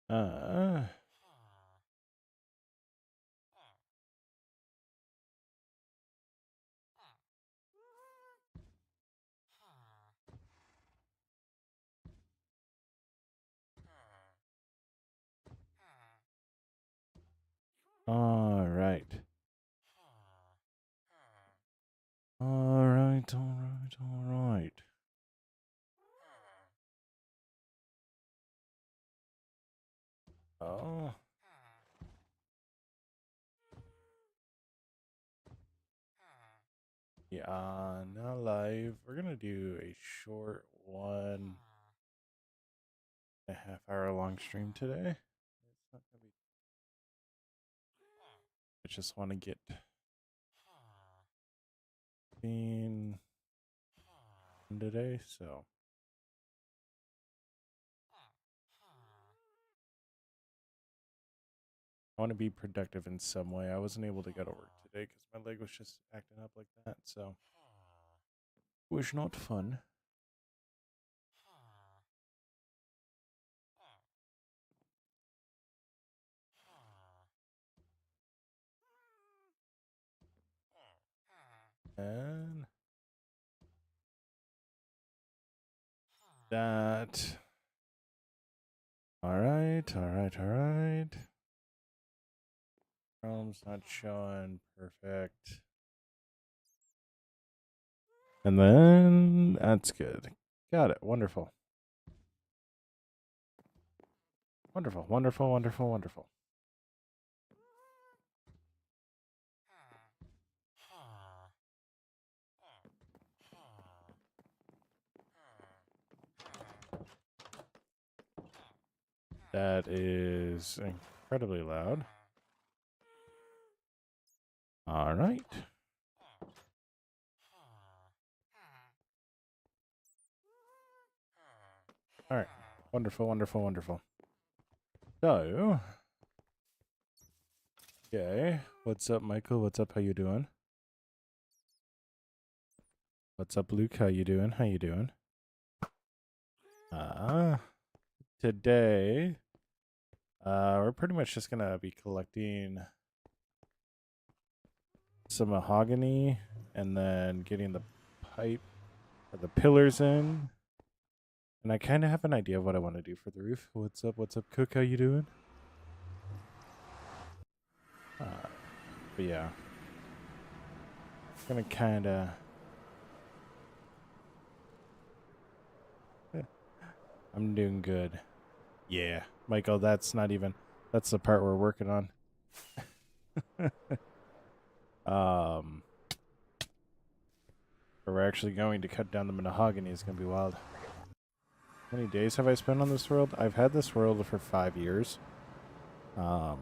Uh, all right. All right, all right, all right. Oh. Yeah, now live. We're gonna do a short 1.5 hour long stream today. It's not gonna be. I just want to get seen today, so I want to be productive in some way. I wasn't able to go to work today because my leg was just acting up like that, so it was not fun. And that. All right, all right, all right. Chrome's not showing perfect. And then that's good. Got it. Wonderful. Wonderful, wonderful, wonderful, wonderful. That is incredibly loud. All right. All right. Wonderful, wonderful, wonderful. So, okay. What's up, Michael? What's up? How you doing? What's up, Luke? How you doing? How you doing? Today, we're pretty much just gonna be collecting some mahogany and then getting the pipe or the pillars in. And I kind of have an idea of what I want to do for the roof. What's up? What's up, Cook? How you doing? But yeah, gonna kind of. I'm doing good. Yeah, Michael. That's not even. That's the part we're working on. um, we're actually going to cut down the mahogany. Is gonna be wild. How many days have I spent on this world? I've had this world for 5 years. Um,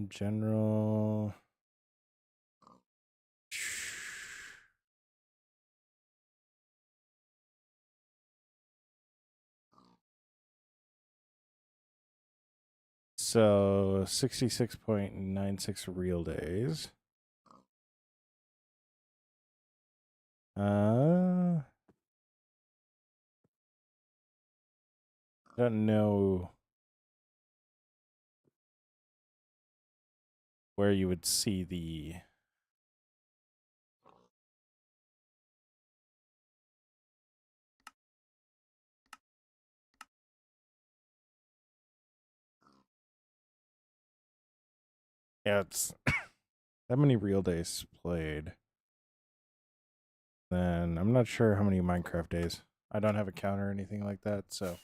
general. So 66.96 real days. I don't know where you would see the. Yeah, it's that many real days played. Then I'm not sure how many Minecraft days. I don't have a counter or anything like that, so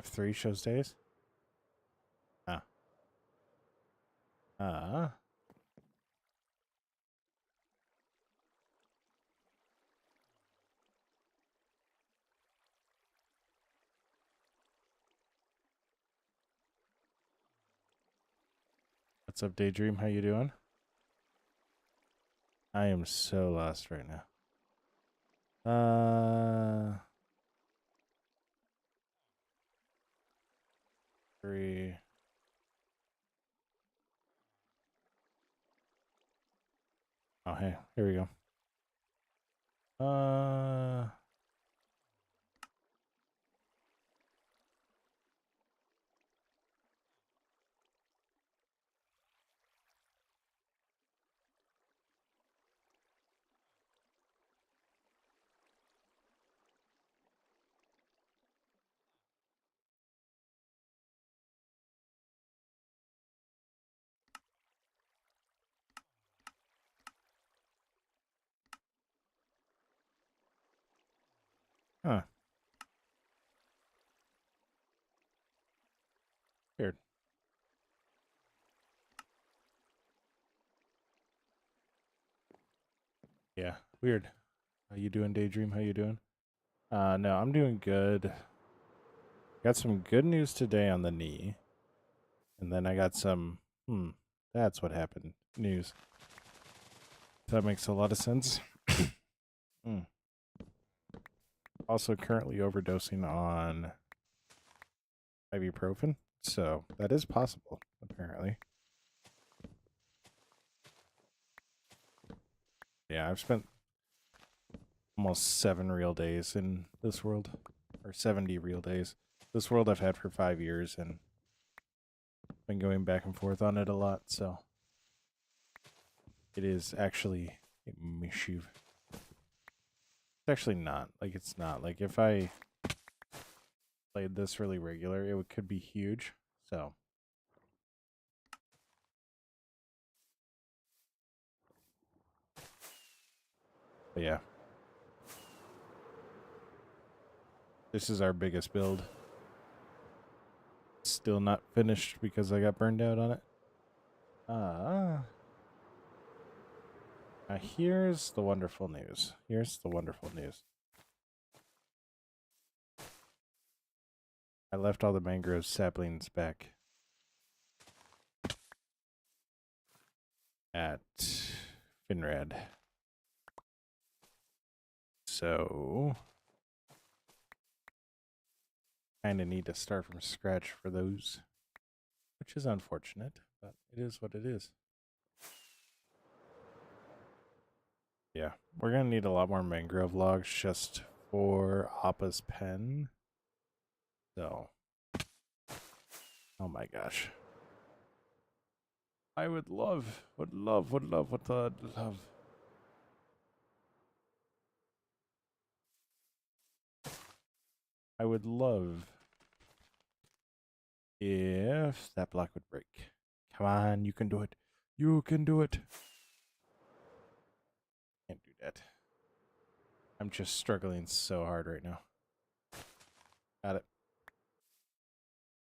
F3 shows days. Ah. Ah. What's up, Daydream? How you doing? I am so lost right now. Three. Oh, hey, here we go. Uh, huh. Weird. Yeah, weird. How you doing, Daydream? How you doing? No, I'm doing good. Got some good news today on the knee. And then I got some, that's what happened. News. That makes a lot of sense. Mm. Also currently overdosing on ibuprofen. So that is possible, apparently. Yeah, I've spent almost 7 real days in this world. Or 70 real days. This world I've had for 5 years and been going back and forth on it a lot, so it is actually a mischief. It's actually not. Like, it's not. Like, if I played this really regular, could be huge. So, but yeah. This is our biggest build. Still not finished because I got burned out on it. Now here's the wonderful news. Here's the wonderful news. I left all the mangrove saplings back at Finrad. So, kind of need to start from scratch for those, which is unfortunate, but it is what it is. Yeah, we're going to need a lot more mangrove logs just for Appa's pen. So, oh my gosh. I would love. I would love if that block would break. Come on, you can do it. You can do it. Can't do that. I'm just struggling so hard right now. Got it.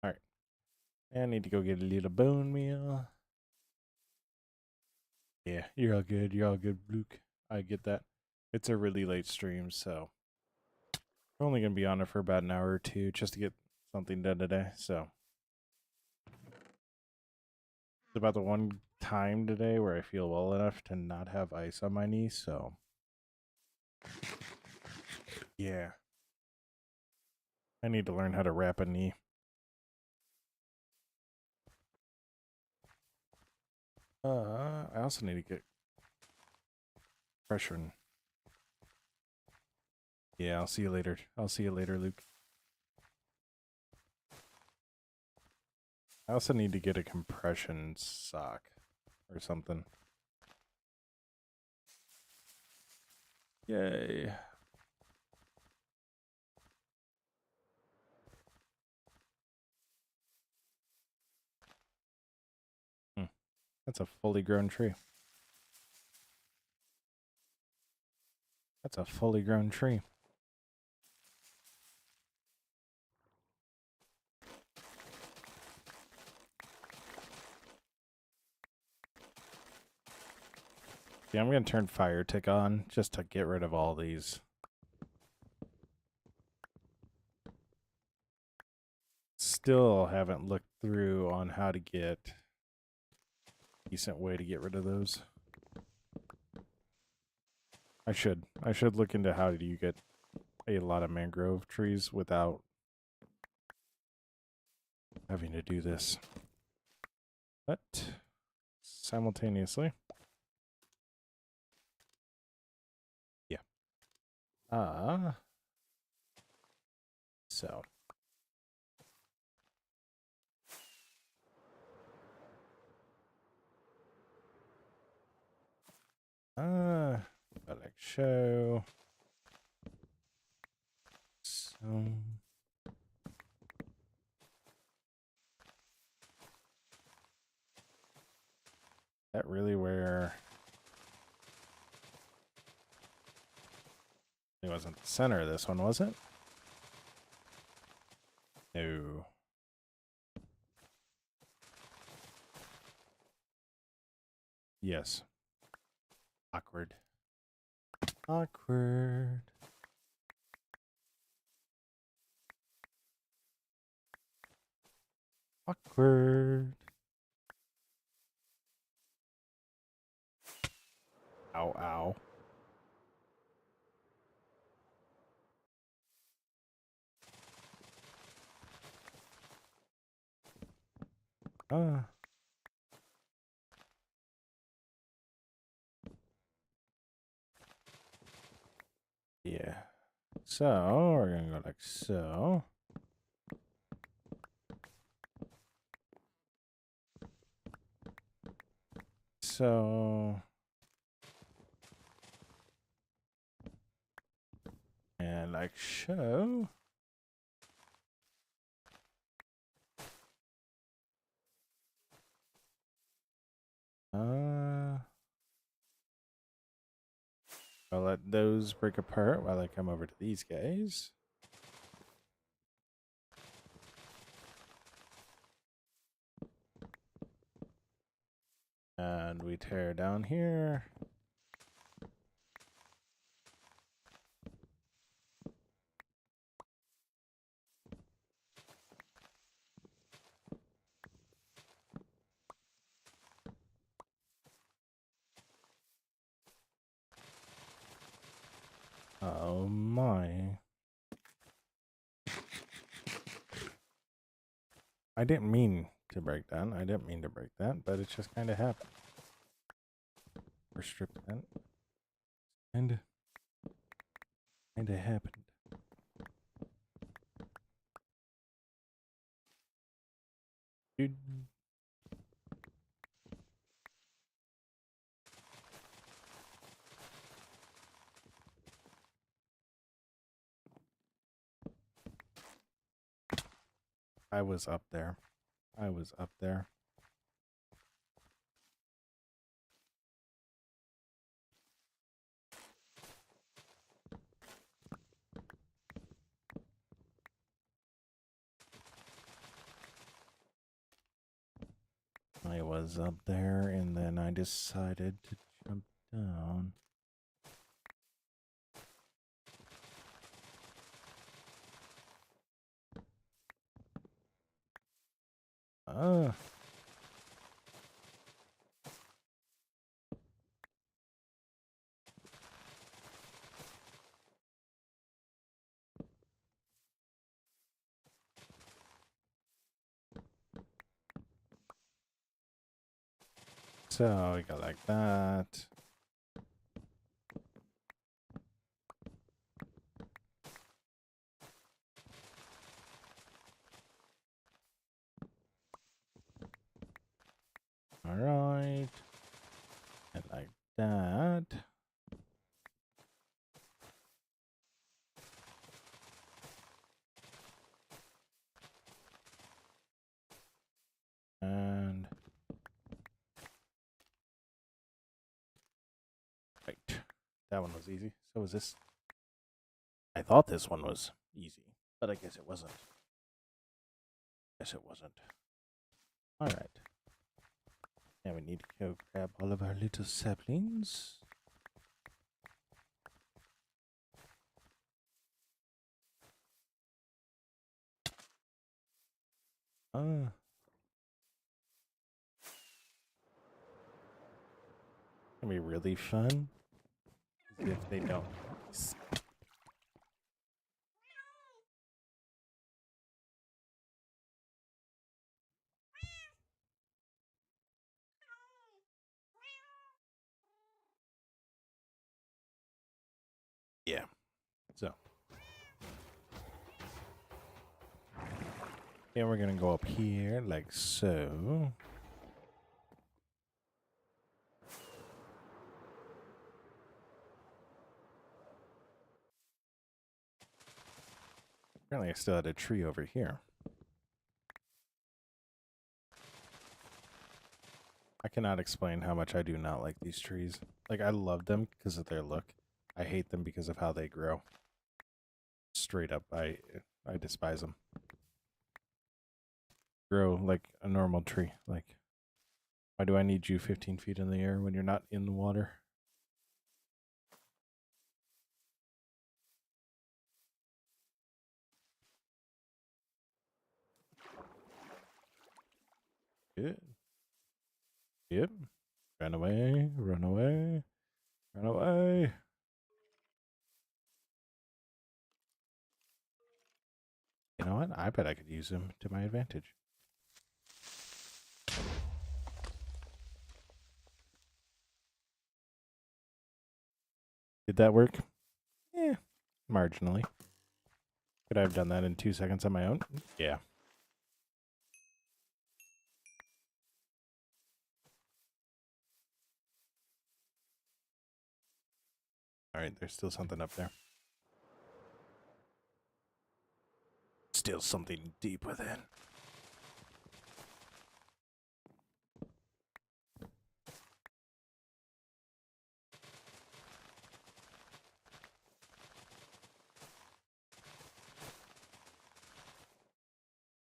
Alright. I need to go get a little bone meal. Yeah, you're all good. You're all good, Luke. I get that. It's a really late stream, so we're only going to be on it for about an hour or two just to get something done today, so. It's about the one time today where I feel well enough to not have ice on my knee, so. Yeah. I need to learn how to wrap a knee. I also need to get pressure. Yeah, I'll see you later. I'll see you later, Luke. I also need to get a compression sock or something. Yay. That's a fully grown tree. That's a fully grown tree. Yeah, I'm going to turn fire tick on just to get rid of all these. Still haven't looked through on how to get a decent way to get rid of those. I should look into how do you get a lot of mangrove trees without having to do this. But simultaneously, yeah. So. Like show. So. That really where it wasn't the center of this one, was it? No. Yes. Awkward. Awkward. Awkward. Ow, ow. Ah. Yeah. So, we're going to go like so. So. And like show. I'll let those break apart while I come over to these guys. And we tear down here. Oh my. I didn't mean to break that. I didn't mean to break that, but it just kind of happened. Or strip that. Kind of happened. Dude. I was up there. I was up there. I was up there, and then I decided to jump down. So we go like that. All right. And like that. And right. That one was easy. So was this. I thought this one was easy, but I guess it wasn't. Guess it wasn't. All right. Now we need to go grab all of our little saplings. Can be really fun if they don't. Yeah. And we're gonna go up here like so. Apparently I still had a tree over here. I cannot explain how much I do not like these trees. Like, I love them because of their look. I hate them because of how they grow. Straight up, I despise them. Grow like a normal tree. Like, why do I need you 15 feet in the air when you're not in the water? Yep. Yep. Run away, run away, run away. You know what? I bet I could use him to my advantage. Did that work? Eh, marginally. Could I have done that in 2 seconds on my own? Yeah. Alright, there's still something up there. Still something deep within.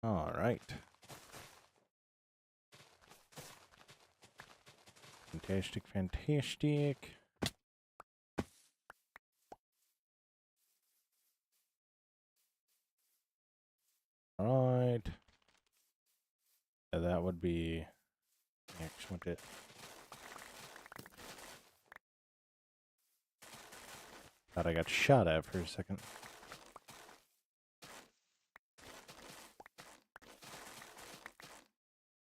Alright. Fantastic, fantastic. Alright. That would be... Actually, thought I got shot at for a second.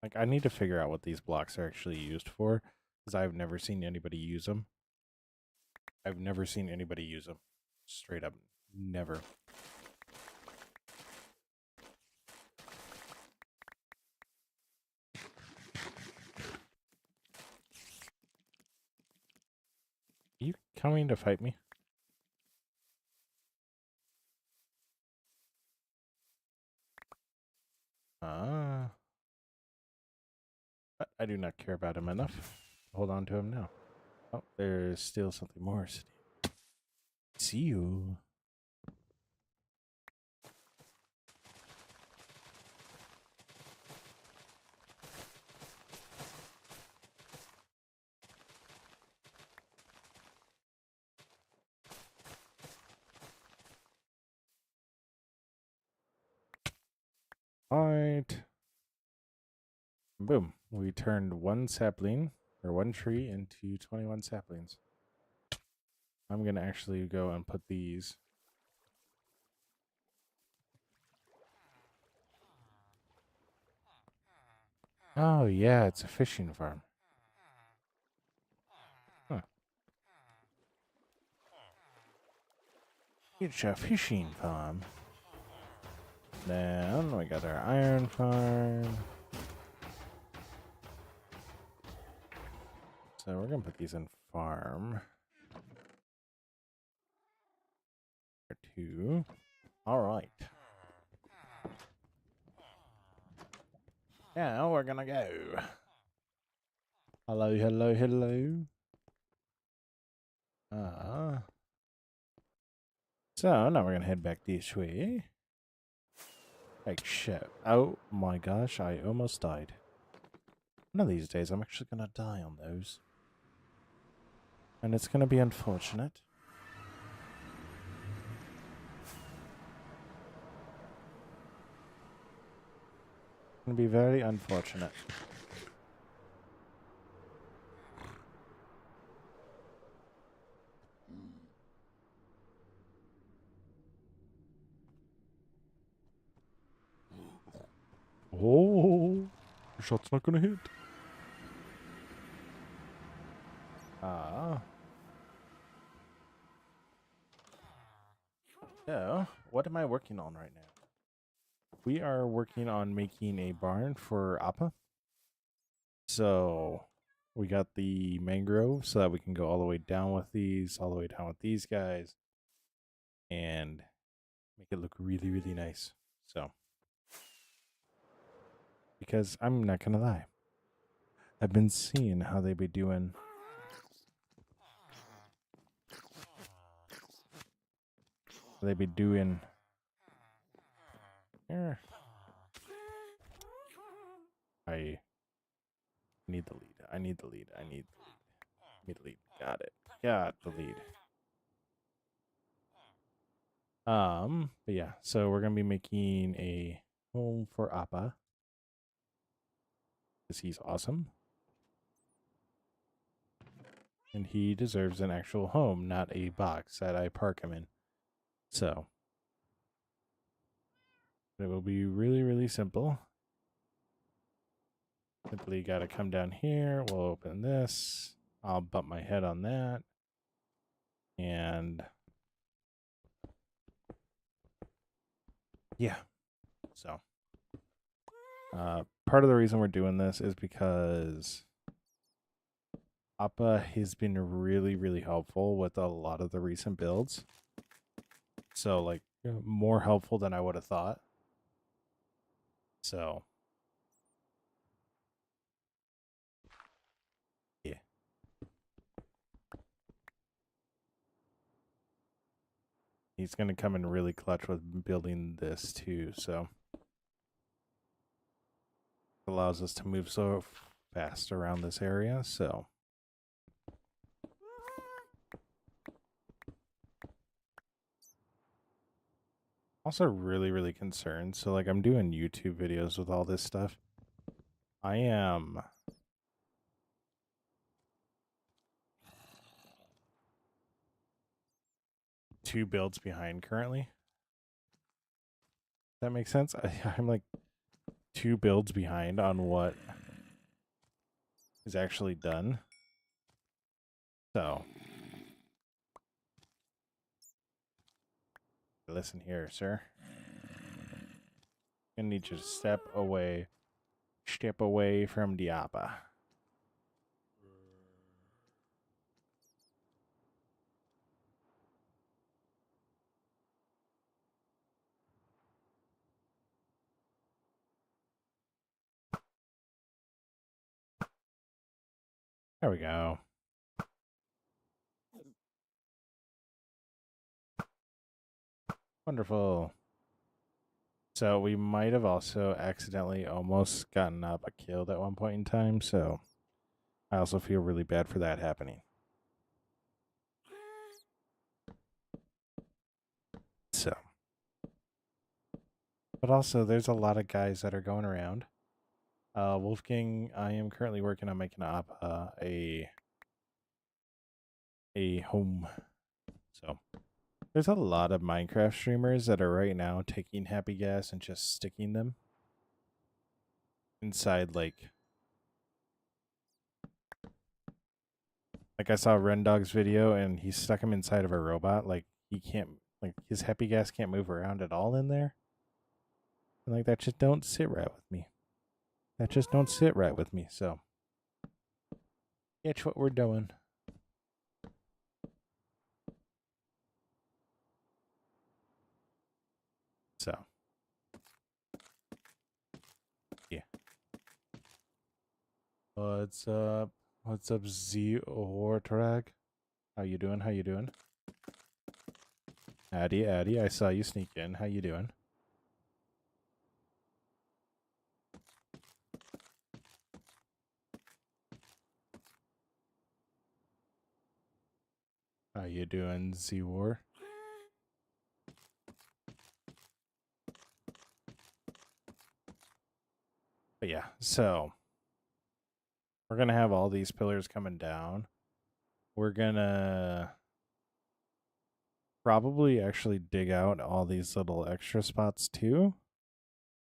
Like, I need to figure out what these blocks are actually used for, because I've never seen anybody use them. I've never seen anybody use them. Straight up. Never. Are you coming to fight me? Ah. But I do not care about him enough. Hold on to him now. Oh, there's still something more. See you. Alright. Boom. We turned one sapling, or one tree, into 21 saplings. I'm going to actually go and put these. Oh, yeah, it's a fishing farm. Huh. It's a fishing farm. Then we got our iron farm. So we're going to put these in farm. Or two. All right. Now we're going to go. Hello, hello, hello. So now we're going to head back this way. Like shit. Oh my gosh, I almost died. One of these days I'm actually going to die on those. And it's going to be unfortunate. It's going to be very unfortunate. Oh, your shot's not going to hit. Ah. So, what am I working on right now? we are working on making a barn for Appa. So we got the mangrove so that we can go all the way down with these, all the way down with these guys, and make it look really, really nice. So, because I'm not gonna lie, I've been seeing how they be doing. They be doing. Here. I need the lead. I need the lead. I need the lead. Got it. Got the lead. But yeah, so we're gonna be making a home for Appa. Because he's awesome. And he deserves an actual home, not a box that I park him in. So it will be really, really simple. Simply gotta come down here. We'll open this. I'll bump my head on that. And yeah. So part of the reason we're doing this is because Appa has been really, really helpful with a lot of the recent builds. So, like, more helpful than I would have thought. So, yeah. He's going to come in really clutch with building this, too. So, it allows us to move so fast around this area. So, also really, really concerned. So, like, I'm doing YouTube videos with all this stuff. I am 2 builds behind currently. That makes sense? I'm like 2 builds behind on what is actually done. So, listen here, sir. I need you to step away from Diapa. There we go. Wonderful. So we might have also accidentally almost gotten Appa killed at one point in time, so I also feel really bad for that happening. So, but also there's a lot of guys that are going around. Wolfgang, I am currently working on making Appa a home. So there's a lot of Minecraft streamers that are right now taking Happy Gas and just sticking them inside, like I saw Rendog's video and he stuck him inside of a robot. Like he can't, like his Happy Gas can't move around at all in there. And like that just don't sit right with me. That just don't sit right with me. So it's what we're doing. So yeah. What's up? What's up, Z Ortrag? How you doing? How you doing? Addy, I saw you sneak in. How you doing? How you doing, Z War? But yeah, so we're gonna have all these pillars coming down. We're gonna probably actually dig out all these little extra spots too.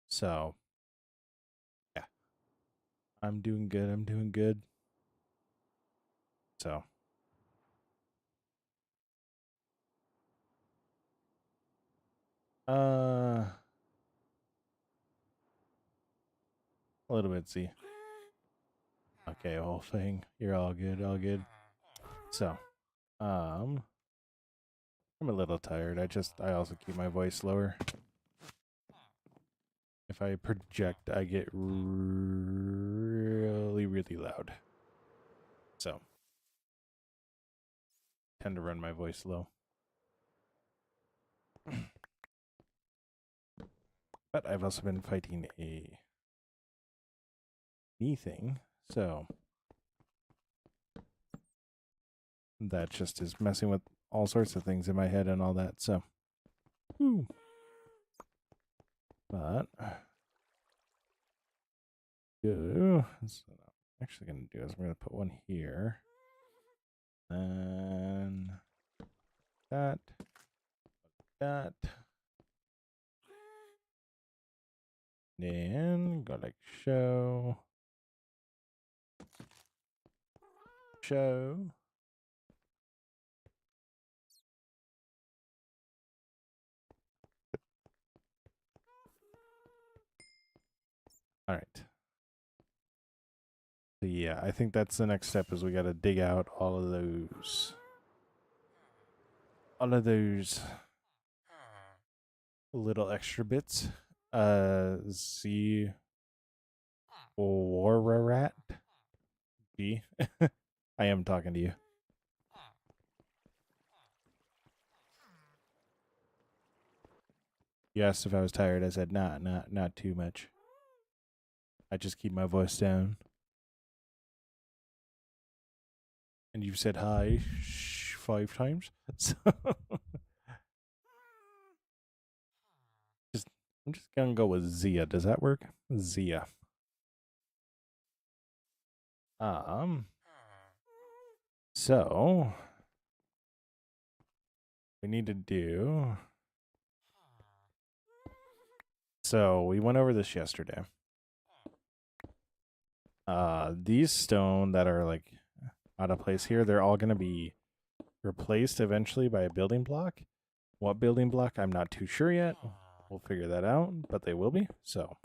So yeah, I'm doing good. I'm doing good. So A little bit, see. Okay, whole thing. You're all good, all good. So, I'm a little tired. I also keep my voice lower. If I project, I get really, really loud. So, tend to run my voice low. But I've also been fighting a knee thing, so that just is messing with all sorts of things in my head and all that. So, but so what I'm actually going to do is I'm going to put one here, and that, then go like show. All right. So yeah, I think that's the next step is we got to dig out all of those little extra bits. Z Wararat G. I am talking to you. You asked if I was tired. I said not too much. I just keep my voice down. And you've said hi 5 times. So I'm just gonna go with Zia. Does that work? Zia. So we need to do. So we went over this yesterday. These stone that are like out of place here, they're all gonna be replaced eventually by a building block. What building block? I'm not too sure yet. We'll figure that out, but they will be. So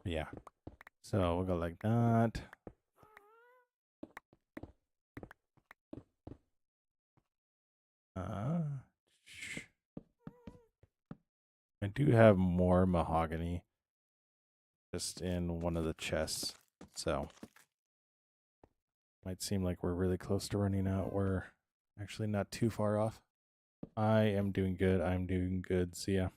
yeah. So we'll go like that. I do have more mahogany just in one of the chests. So might seem like we're really close to running out. We're actually not too far off. I am doing good. I'm doing good. So yeah.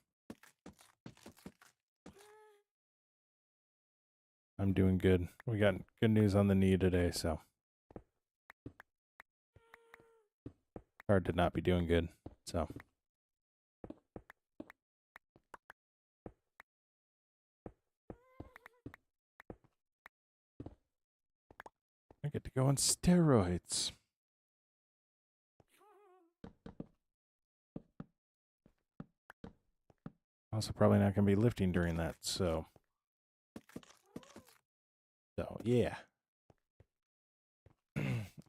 I'm doing good. We got good news on the knee today, so hard to not be doing good. So I get to go on steroids. Also probably not going to be lifting during that, so yeah.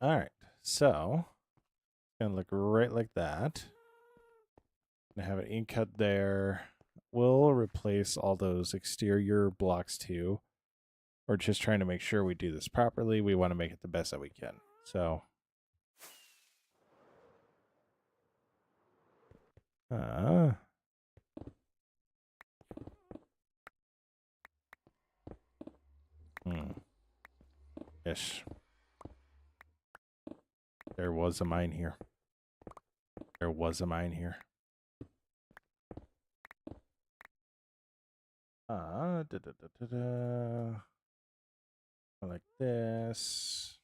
All right. So gonna look right like that. Gonna have an ink cut there. We'll replace all those exterior blocks too. We're just trying to make sure we do this properly. We want to make it the best that we can. So Ish. There was a mine here. There was a mine here. Like this.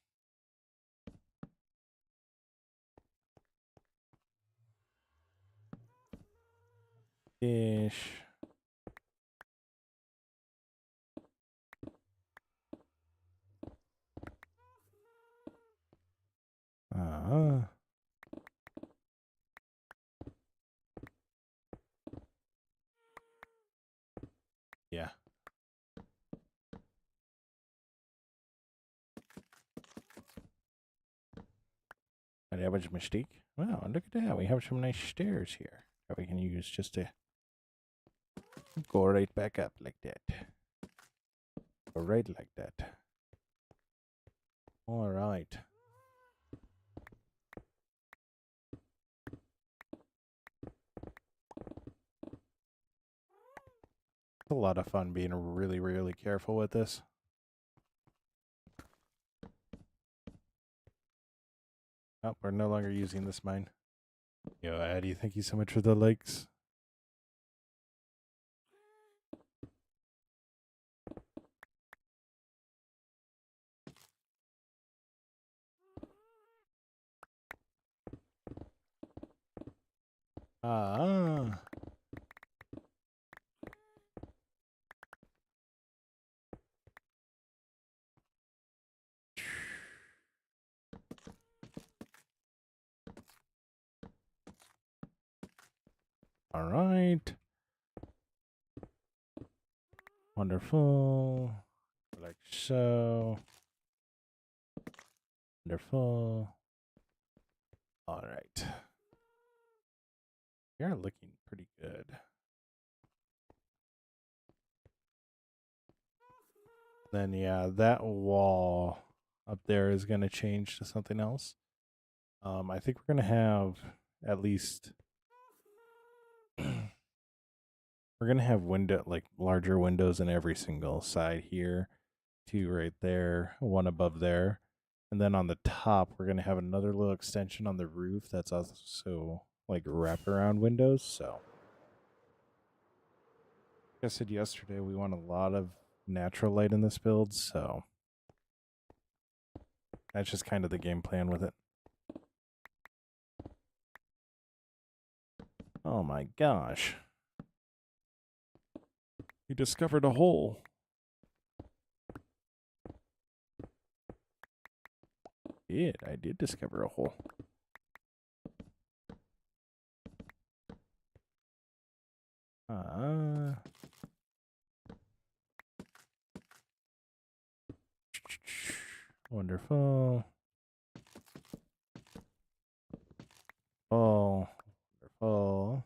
Ish. Yeah. that was a mistake. Wow, look at that. We have some nice stairs here that we can use just to go right back up like that. Go right like that. All right. It's a lot of fun being really, really careful with this. Oh, we're no longer using this mine. Yo, Addy, thank you so much for the likes. Ah. All right. Wonderful. Like so. Wonderful. All right. We are looking pretty good. Then, yeah, that wall up there is going to change to something else. I think we're going to have at least... we're going to have larger windows in every single side here. 2 right there, 1 above there. And then on the top, we're going to have another little extension on the roof that's also like wraparound windows. So, like I said yesterday, we want a lot of natural light in this build. So, that's just kind of the game plan with it. Oh my gosh. He discovered a hole. I did discover a hole. Wonderful. Oh, wonderful.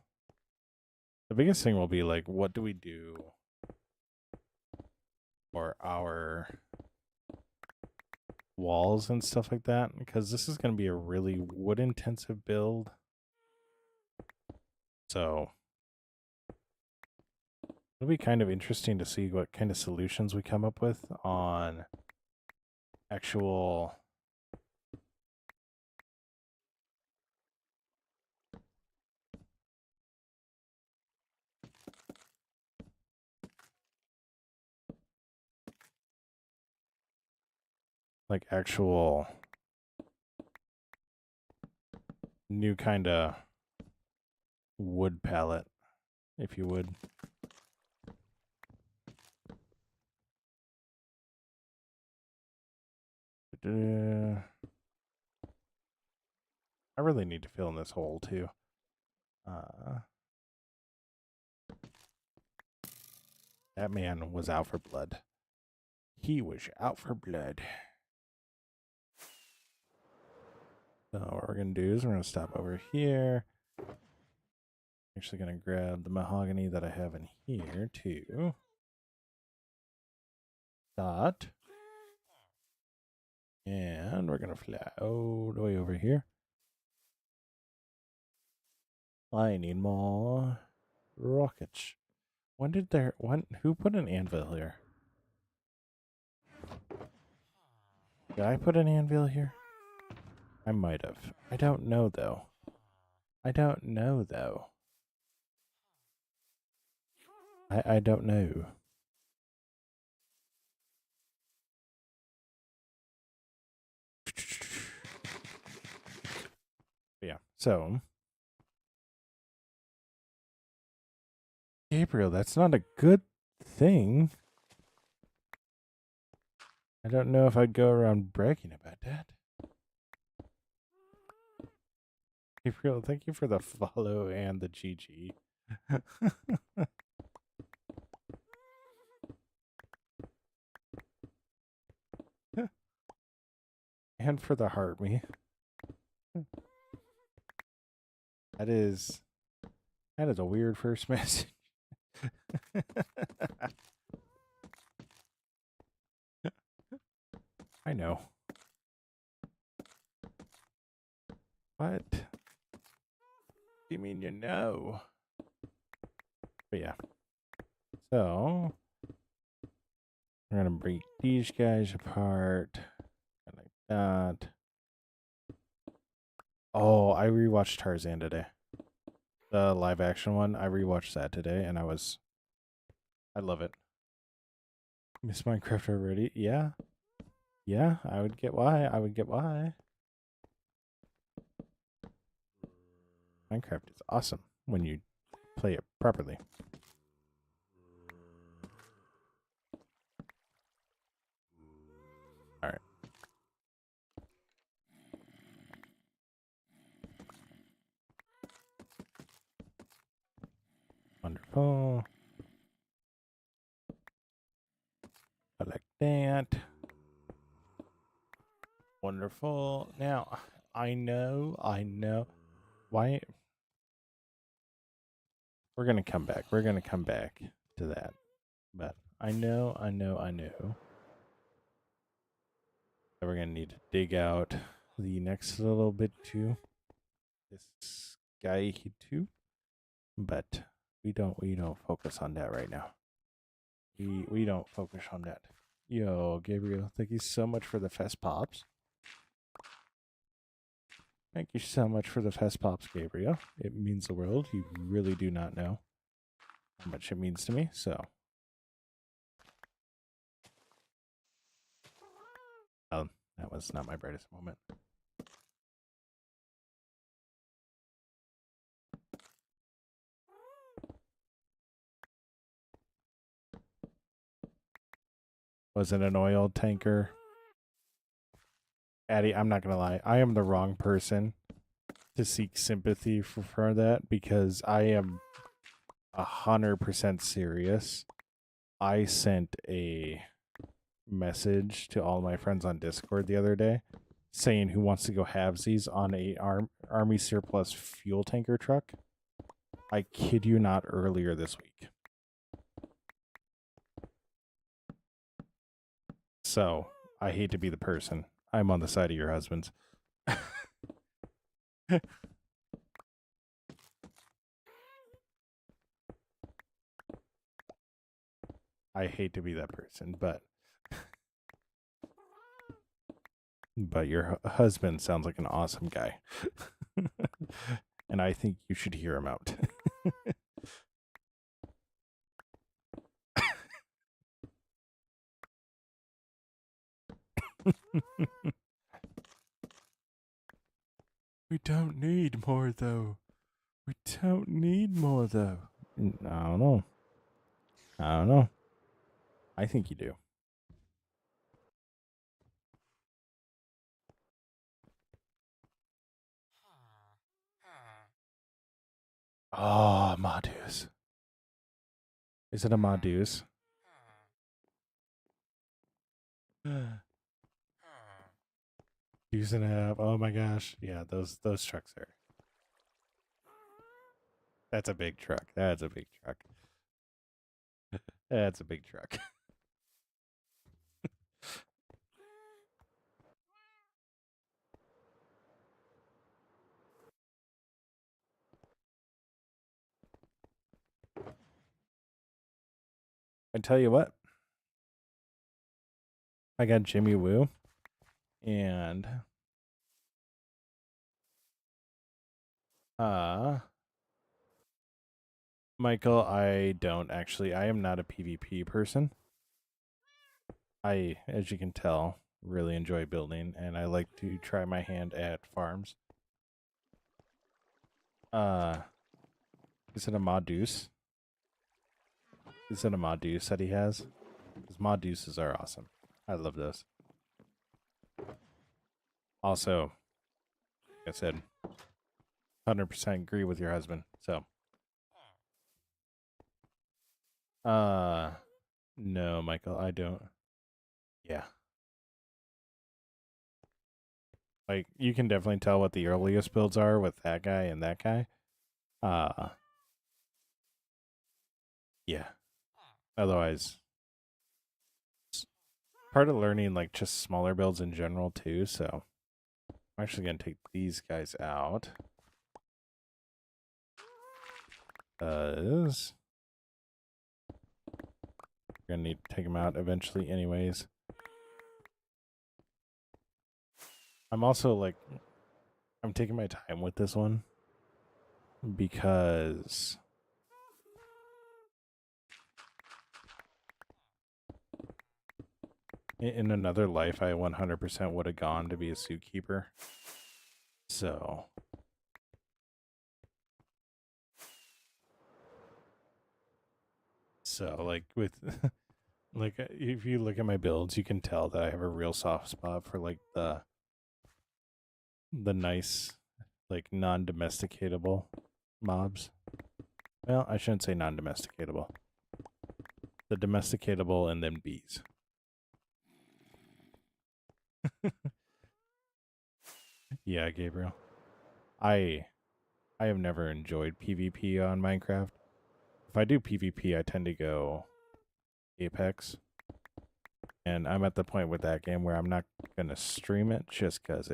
The biggest thing will be like, what do we do for our walls and stuff like that? Because this is going to be a really wood intensive build. So it'll be kind of interesting to see what kind of solutions we come up with on actual new kind of wood palette, if you would. I really need to fill in this hole too. That man was out for blood. He was out for blood. So what we're going to do is we're going to stop over here. Actually going to grab the mahogany that I have in here too. Dot. And we're going to fly all the way over here. I need more rockets. Who put an anvil here? Did I put an anvil here? I might have. I don't know though. I don't know. Yeah, so Gabriel, that's not a good thing. I don't know if I'd go around bragging about that. Gabriel, thank you for the follow and the GG. And for the heart me. That is a weird first message. I know. What? Do you mean you know? But yeah. So we're gonna break these guys apart. Like that. Oh, I rewatched Tarzan today. The live action one. I rewatched that today and I love it. Miss Minecraft already? Yeah. Yeah, I would get why. Minecraft is awesome when you play it properly. All right. Wonderful. I like that. Wonderful. Now, I know. Why? We're going to come back. We're going to come back to that. But I know that we're going to need to dig out the next little bit too. This guy too. But we don't focus on that right now. We don't focus on that. Yo, Gabriel, thank you so much for the Fest Pops. Thank you so much for the Fest Pops, Gabriel. It means the world. You really do not know how much it means to me, so. That was not my brightest moment. Was it an oil tanker? Addie, I'm not going to lie. I am the wrong person to seek sympathy for that because I am 100% serious. I sent a message to all my friends on Discord the other day saying who wants to go halvesies on a army surplus fuel tanker truck. I kid you not, earlier this week. So, I hate to be the person. I'm on the side of your husbands. I hate to be that person, but your husband sounds like an awesome guy. And I think you should hear him out. We don't need more, though. We don't need more, though. I don't know. I think you do. Oh, Modus. Is it a Modus? Using it up. Oh my gosh. Yeah, those trucks are. That's a big truck. That's a big truck. That's a big truck. I tell you what. I got Jimmy Woo. And Michael, I don't actually. I am not a PvP person. I, as you can tell, really enjoy building and I like to try my hand at farms. Is it a Modus? Is it a Modus that he has? Because Moduses are awesome. I love those. Also, like I said, 100% agree with your husband. So, no, Michael, I don't. Yeah. Like, you can definitely tell what the earliest builds are with that guy and that guy. Yeah. Otherwise, part of learning like just smaller builds in general too. So I'm actually gonna take these guys out. We're gonna need to take them out eventually, anyways. I'm also like, I'm taking my time with this one because in another life, I 100% would have gone to be a zookeeper. So, like with, like if you look at my builds, you can tell that I have a real soft spot for like the nice, like non-domesticatable mobs. Well, I shouldn't say non-domesticatable. The domesticatable and then bees. Yeah, Gabriel. I have never enjoyed PvP on Minecraft. If I do PvP, I tend to go Apex. And I'm at the point with that game where I'm not going to stream it just cuz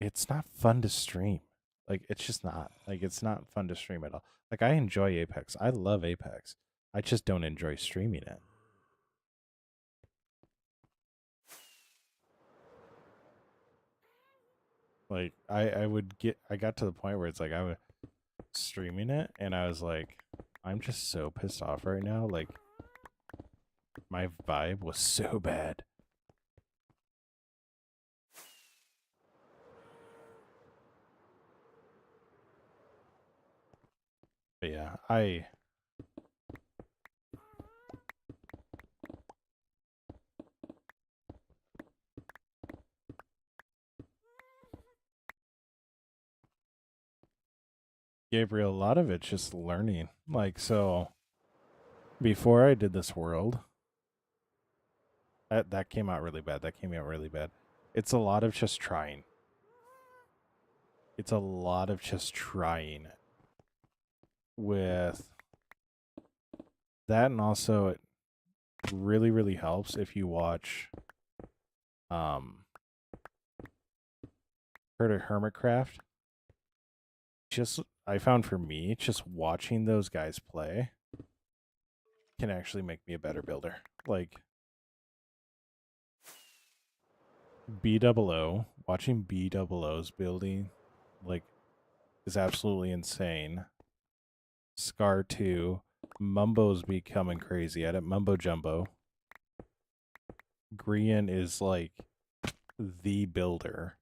it's not fun to stream. Like it's just not. Like it's not fun to stream at all. Like I enjoy Apex. I love Apex. I just don't enjoy streaming it. Like I got to the point where it's like I was streaming it and I was like, I'm just so pissed off right now. Like my vibe was so bad. But yeah, Gabriel, a lot of it's just learning. Like so before I did this world, that came out really bad. That came out really bad. It's a lot of just trying. It's a lot of just trying with that, and also it really, really helps if you watch heard of Hermitcraft. Just I found for me, just watching those guys play can actually make me a better builder. Like BOO, watching BOO's building like is absolutely insane. Scar 2, Mumbo's becoming crazy at it. Mumbo Jumbo. Grian is like the builder.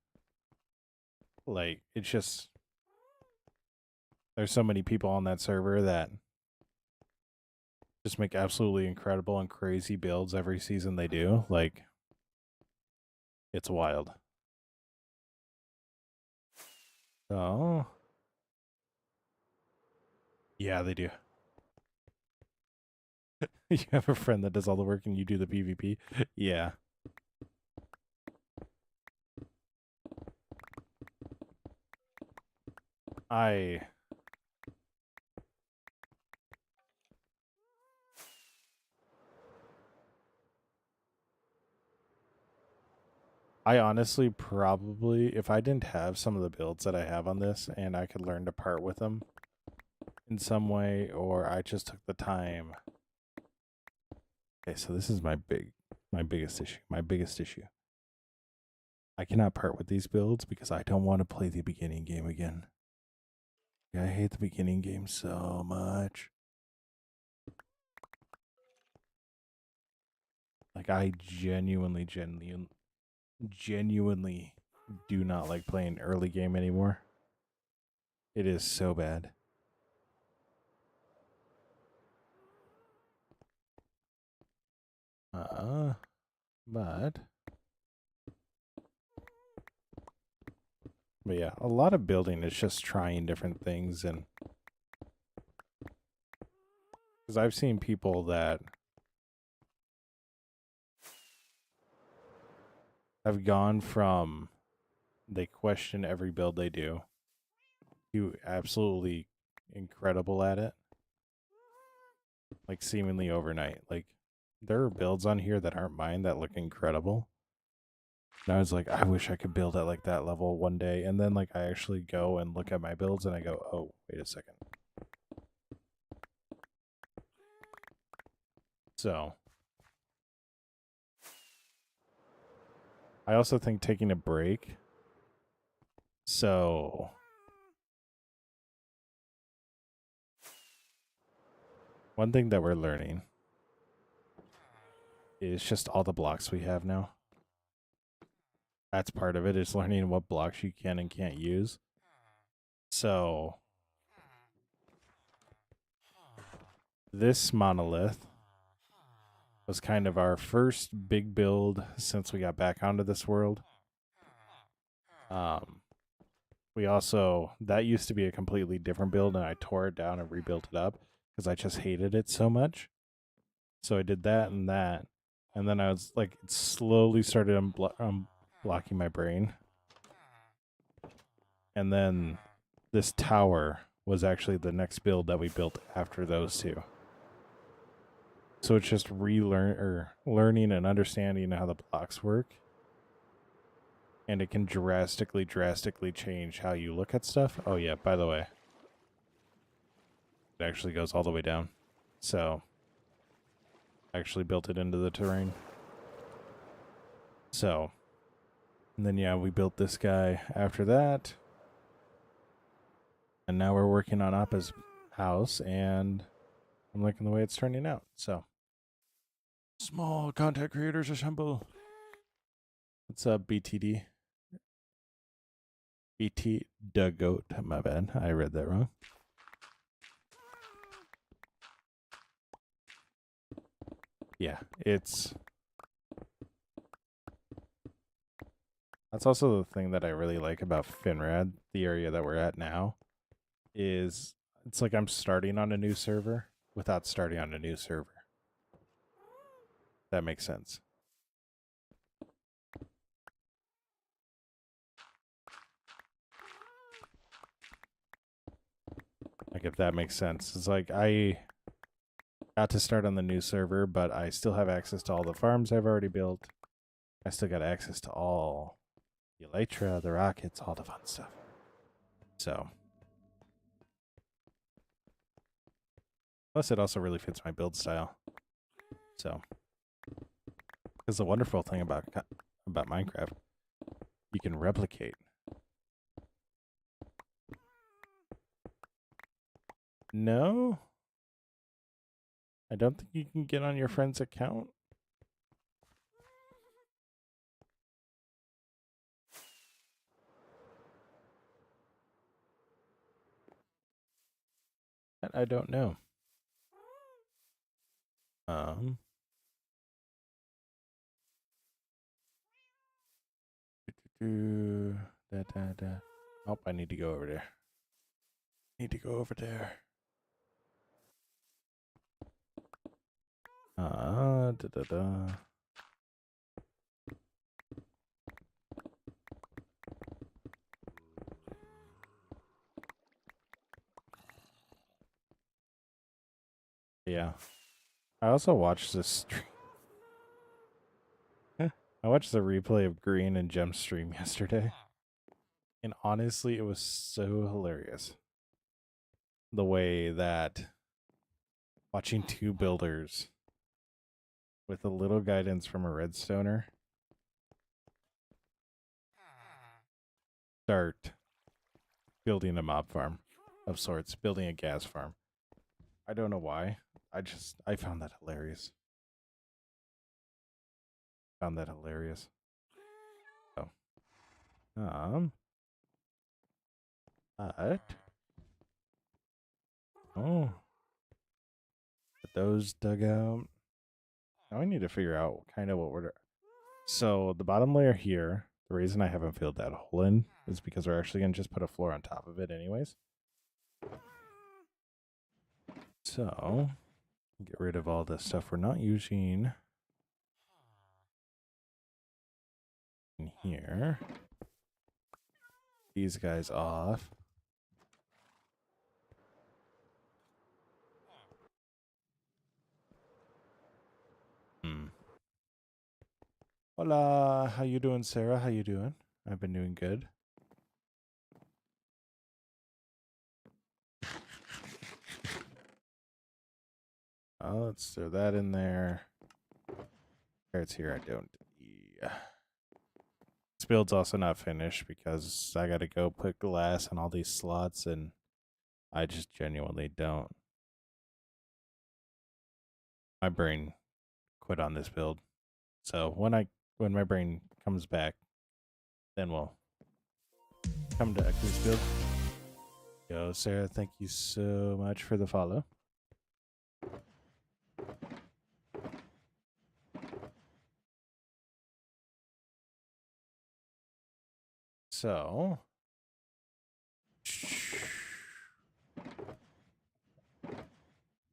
Like it's just there's so many people on that server that just make absolutely incredible and crazy builds every season they do. Like it's wild. Oh. Yeah, they do. You have a friend that does all the work and you do the PvP? Yeah. I honestly probably, if I didn't have some of the builds that I have on this and I could learn to part with them in some way, or I just took the time. Okay, so this is my biggest issue. My biggest issue. I cannot part with these builds because I don't want to play the beginning game again. I hate the beginning game so much. Like I genuinely do not like playing early game anymore. It is so bad. But yeah, a lot of building is just trying different things, and because I've seen people that have gone from they question every build they do You absolutely incredible at it. Like seemingly overnight. Like there are builds on here that aren't mine that look incredible. And I was like, I wish I could build at like that level one day. And then like I actually go and look at my builds and I go, oh, wait a second. So I also think taking a break. So one thing that we're learning is just all the blocks we have now. That's part of it, is learning what blocks you can and can't use. So this monolith was kind of our first big build since we got back onto this world. We also, that used to be a completely different build, and I tore it down and rebuilt it up because I just hated it so much. So I did that, and then I was like, it slowly started blocking my brain. And then this tower was actually the next build that we built after those two. So it's just learning and understanding how the blocks work. And it can drastically change how you look at stuff. Oh yeah, by the way, it actually goes all the way down. So I actually built it into the terrain. So, and then yeah, we built this guy after that. And now we're working on Appa's house, and I'm liking the way it's turning out. So, small content creators assemble. What's up, BTD? BT the goat. My bad. I read that wrong. Yeah, it's... That's also the thing that I really like about Finrad, the area that we're at now, is it's like I'm starting on a new server without starting on a new server. That makes sense. Like, if that makes sense. It's like I got to start on the new server, but I still have access to all the farms I've already built. I still got access to all the elytra, the rockets, all the fun stuff. So, plus it also really fits my build style. So, because the wonderful thing about Minecraft, you can replicate. No, I don't think you can get on your friend's account. I don't know. Oh, I need to go over there. Need to go over there. Yeah. I also watched this stream. I watched the replay of Green and Gem's stream yesterday. And honestly, it was so hilarious. The way that watching two builders with a little guidance from a redstoner start building a mob farm of sorts, building a gas farm. I don't know why. I found that hilarious. Found that hilarious. So, but oh, but those dug out. Now I need to figure out kind of what we're. So the bottom layer here, the reason I haven't filled that hole in is because we're actually gonna just put a floor on top of it, anyways. So get rid of all the stuff we're not using in here. These guys off. Hola, how you doing, Sarah? How you doing? I've been doing good. Oh, let's throw that in there. Carrots here, I don't. Yeah. This build's also not finished because I gotta go put glass in all these slots and I just genuinely don't. My brain quit on this build. So when my brain comes back, then we'll come to this build. Yo, Sarah, thank you so much for the follow. So,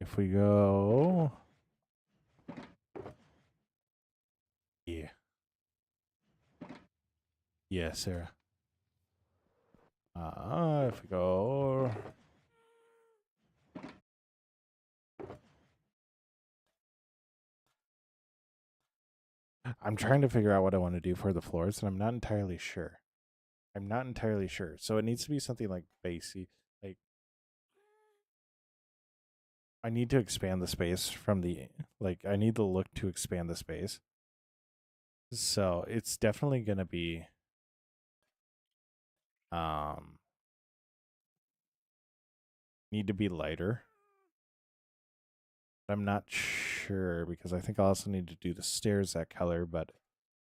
if we go, yeah, Sarah. If we go, I'm trying to figure out what I want to do for the floors, and I'm not entirely sure. So it needs to be something like basey. Like I need to expand the space from the I need the look to expand the space. So it's definitely gonna be need to be lighter. I'm not sure because I think I also need to do the stairs that color, but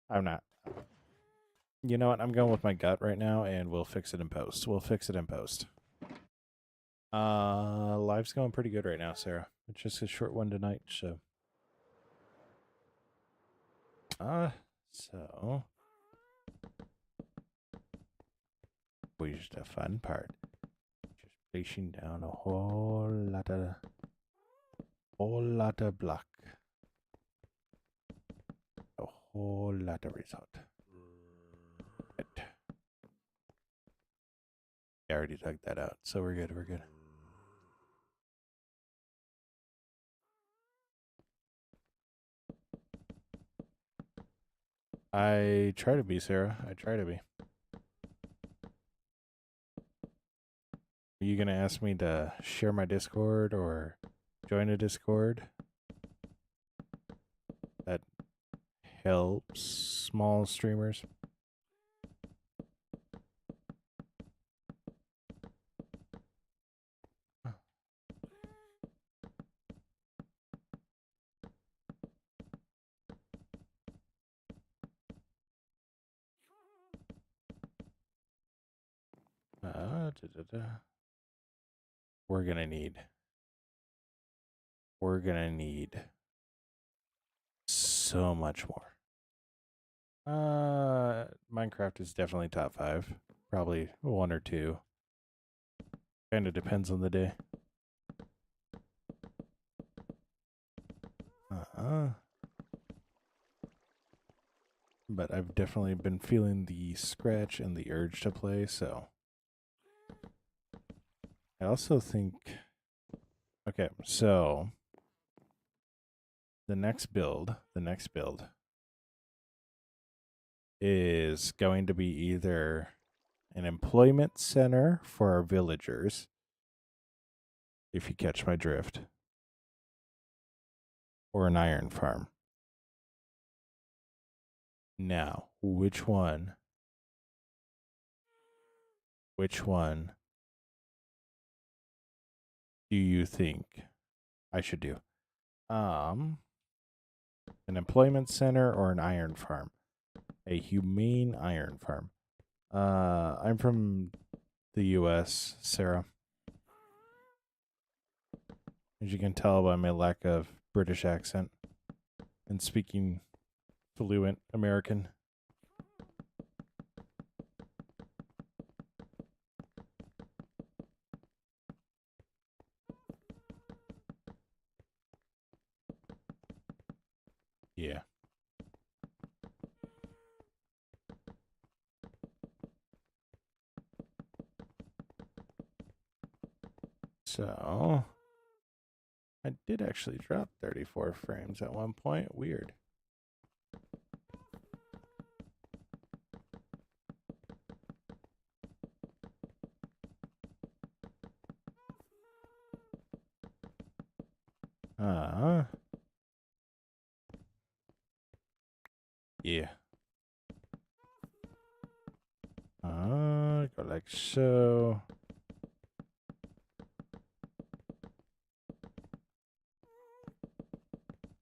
I'm not. You know what? I'm going with my gut right now, and we'll fix it in post. Life's going pretty good right now, Sarah. It's just a short one tonight, so. So. We just a fun part. Just placing down a whole lot of block. A whole lot of result. I already dug that out, so we're good. I try to be, Sarah. I try to be. Are you gonna ask me to share my Discord or join a Discord? That helps small streamers. We're gonna need so much more. Minecraft is definitely top 5. Probably 1 or 2. Kind of depends on the day. But I've definitely been feeling the scratch and the urge to play, so. I also think. Okay, so. The next build is going to be either an employment center for our villagers, if you catch my drift, or an iron farm. Now, which one do you think I should do? An employment center or an iron farm? A humane iron farm. I'm from the US, Sarah. As you can tell by my lack of British accent and speaking fluent American. Yeah. So, I did actually drop 34 frames at one point. Weird. Yeah. Go like so.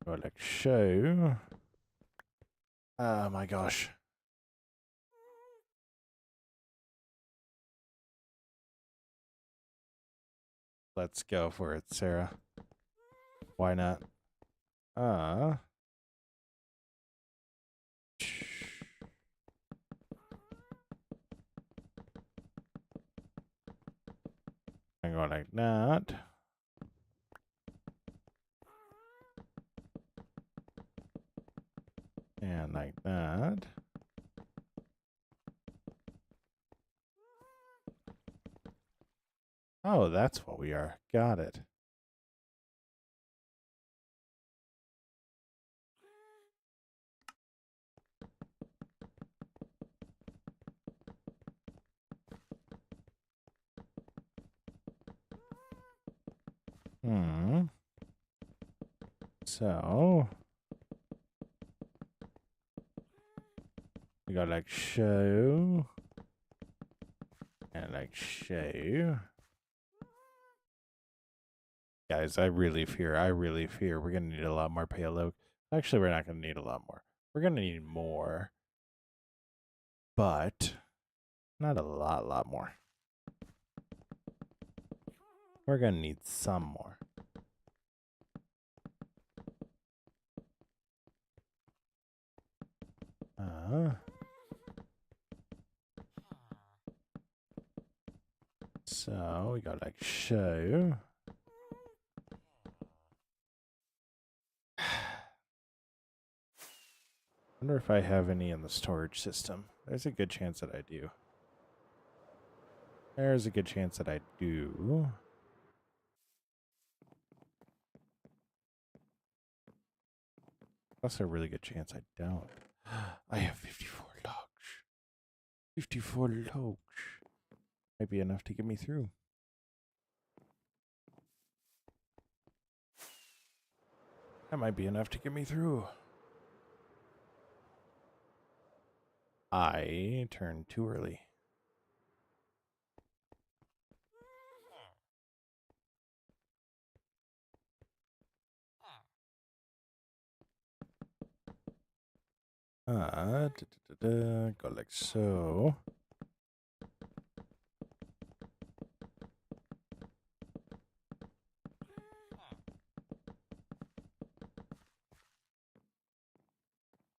Go like so. Oh my gosh. Let's go for it, Sarah. Why not? I go like that. And like that. Oh, that's what we are. Got it. So we got like show and like show. Guys, I really fear we're gonna need a lot more payload. Actually, we're not gonna need a lot more. We're gonna need more, but not a lot more. We're gonna need some more. So we got like show. Wonder if I have any in the storage system. There's a good chance that I do. There's a good chance that I do. That's a really good chance I don't. I have 54 logs. 54 logs. Might be enough to get me through. That might be enough to get me through. I turned too early. Go like so.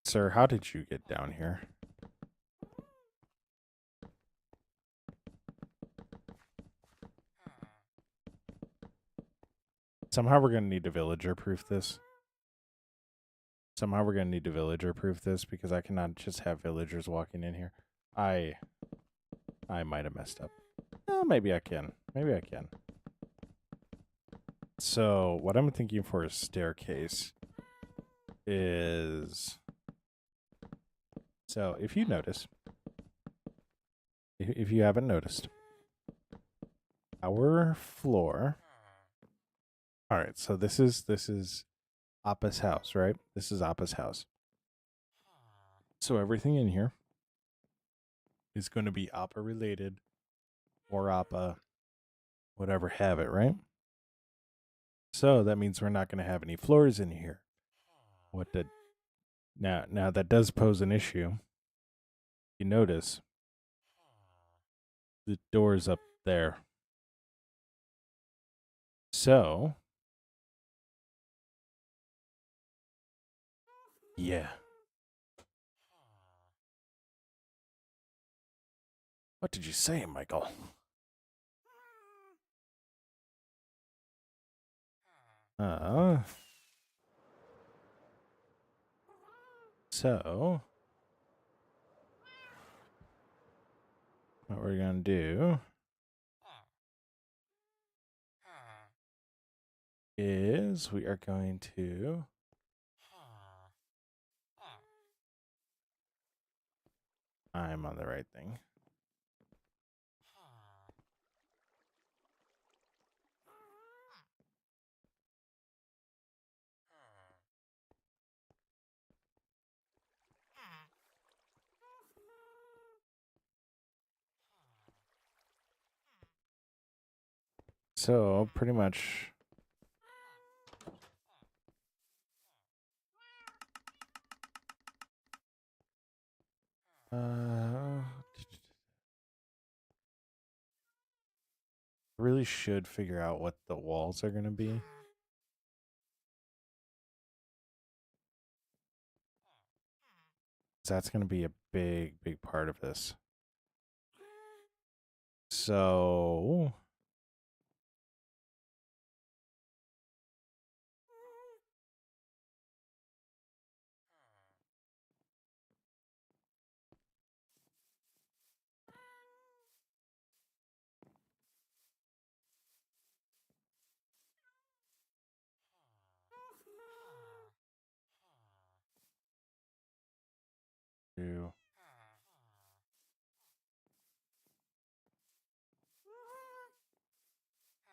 Sir, how did you get down here? Somehow we're gonna need to villager proof this. Somehow we're gonna need to villager proof this because I cannot just have villagers walking in here. I might have messed up. Oh, maybe I can. Maybe I can. So what I'm thinking for a staircase is, so if you notice, if you haven't noticed, our floor. All right, so this is Appa's house, right? This is Appa's house. So everything in here is going to be Appa related or Appa, whatever have it, right? So that means we're not going to have any floors in here. What the now that does pose an issue. You notice the door's up there. So yeah. What did you say, Michael? So what we're gonna do is we are going to I'm on the right thing. so pretty much. Really should figure out what the walls are going to be. That's going to be a big part of this. So two.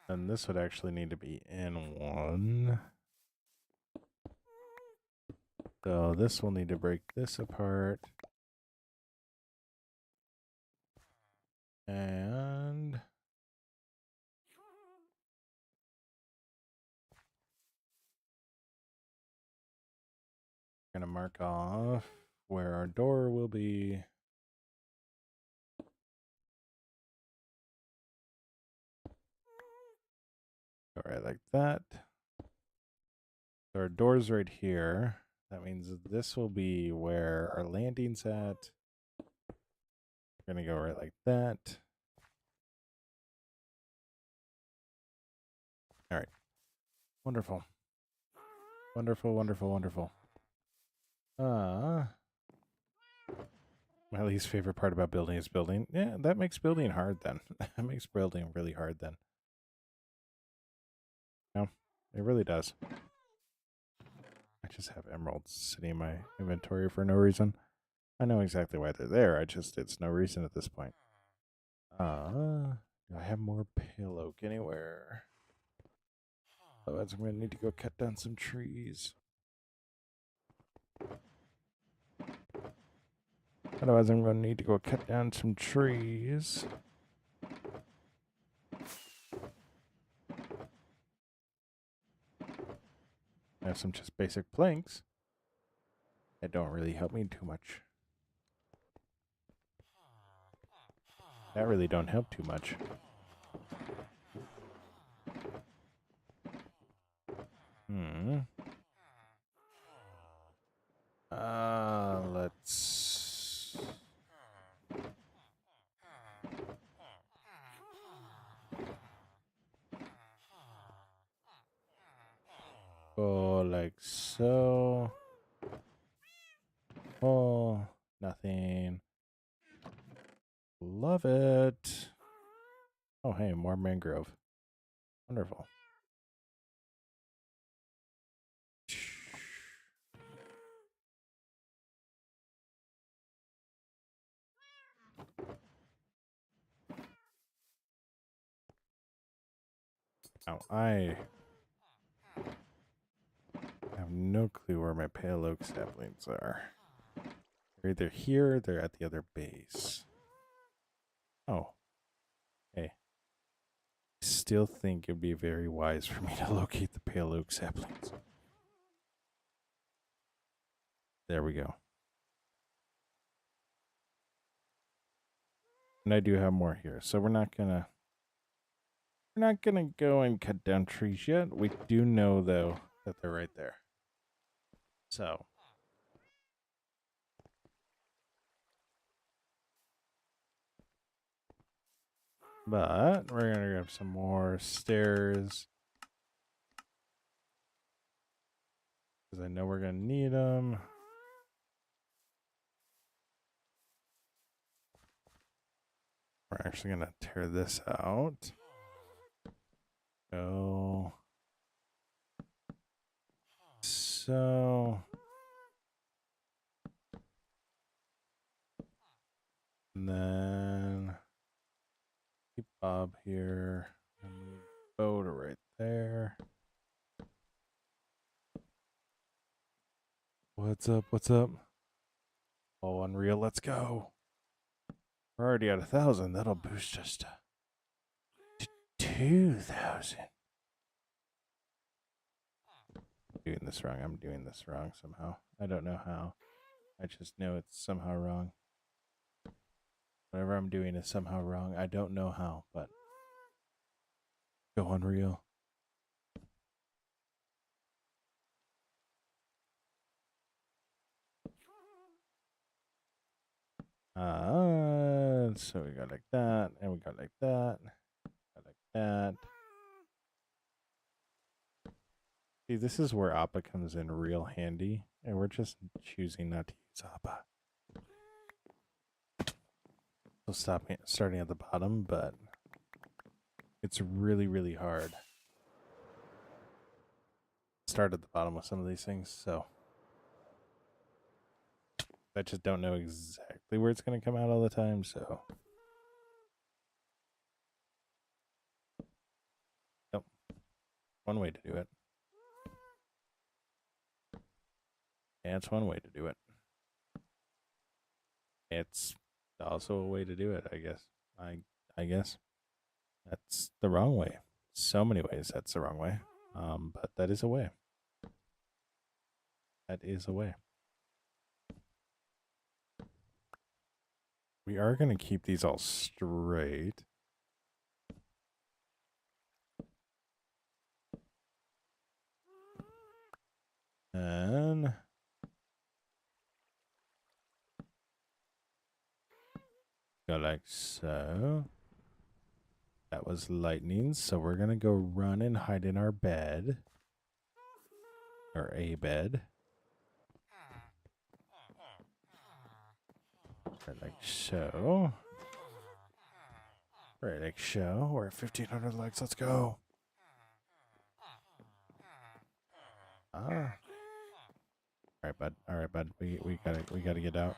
And this would actually need to be in one. So this will need to break this apart. And we're going to mark off where our door will be. All right, like that. So our door's right here. That means this will be where our landing's at. We're going to go right like that. All right. Wonderful. Wonderful. My least favorite part about building is building. Yeah, that makes building hard then. That makes building really hard then. No, it really does. I just have emeralds sitting in my inventory for no reason. I know exactly why they're there. It's no reason at this point. Do I have more pale oak anywhere? Otherwise, I'm going to need to go cut down some trees. Otherwise, I'm going to need to go cut down some trees. I have some just basic planks that don't really help me too much. That really don't help too much. Let's... go like so. Oh, nothing. Love it. Oh, hey, more mangrove. Wonderful. Now, I have no clue where my pale oak saplings are. They're either here or they're at the other base. Oh. Hey. I still think it'd be very wise for me to locate the pale oak saplings. There we go. And I do have more here, so we're not gonna go and cut down trees yet. We do know though that they're right there. So but we're gonna grab some more stairs because I know we're gonna need them. We're actually gonna tear this out. Go. So. And then keep Bob here. And move Bo to right there. What's up? What's up? Oh, Unreal, let's go. We're already at 1,000. That'll boost us to 2,000. Doing this wrong. I'm doing this wrong somehow. I don't know how. I just know it's somehow wrong. Whatever I'm doing is somehow wrong. I don't know how, but go Unreal. So we got like that, and we got like that, got like that. See, this is where Appa comes in real handy, and we're just choosing not to use Appa. So starting at the bottom, but it's really, really hard. Start at the bottom with some of these things, so I just don't know exactly where it's going to come out all the time, so. Nope. One way to do it. Yeah, it's one way to do it. It's also a way to do it, I guess. I guess that's the wrong way. So many ways that's the wrong way. But that is a way. That is a way. We are going to keep these all straight. And go like so. That was lightning, so we're going to go run and hide in our bed. Or a bed. Right like so. Right like so. We're at 1,500 likes. Let's go. All right, bud. All right, bud. We gotta get out.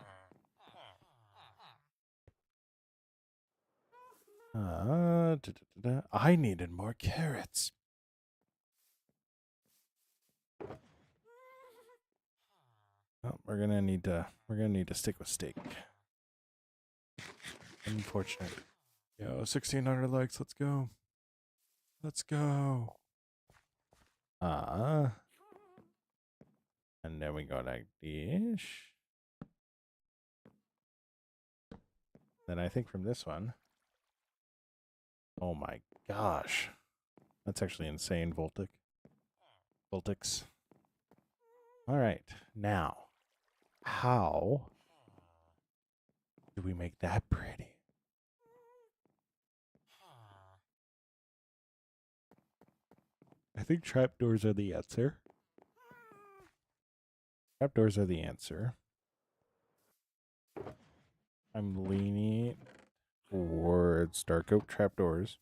I needed more carrots. Oh, we're gonna need to stick with steak. Unfortunate. Yo, 1,600 likes. Let's go. Let's go. And then we go like this. Then I think from this one. Oh my gosh. That's actually insane, Voltic. Voltix. All right. Now, how do we make that pretty? I think trapdoors are the answer. Trapdoors are the answer. I'm leaning towards dark oak trapdoors.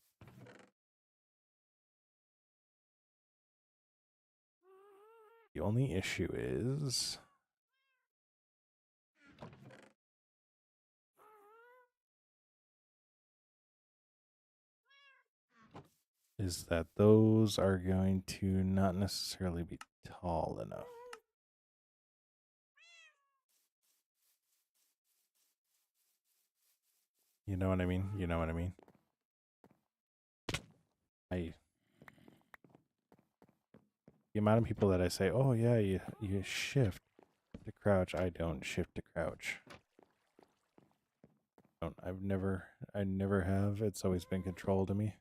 The only issue is that those are going to not necessarily be tall enough. You know what I mean? You know what I mean? The amount of people that I say, oh yeah, you shift to crouch. I don't shift to crouch. I never have. It's always been control to me.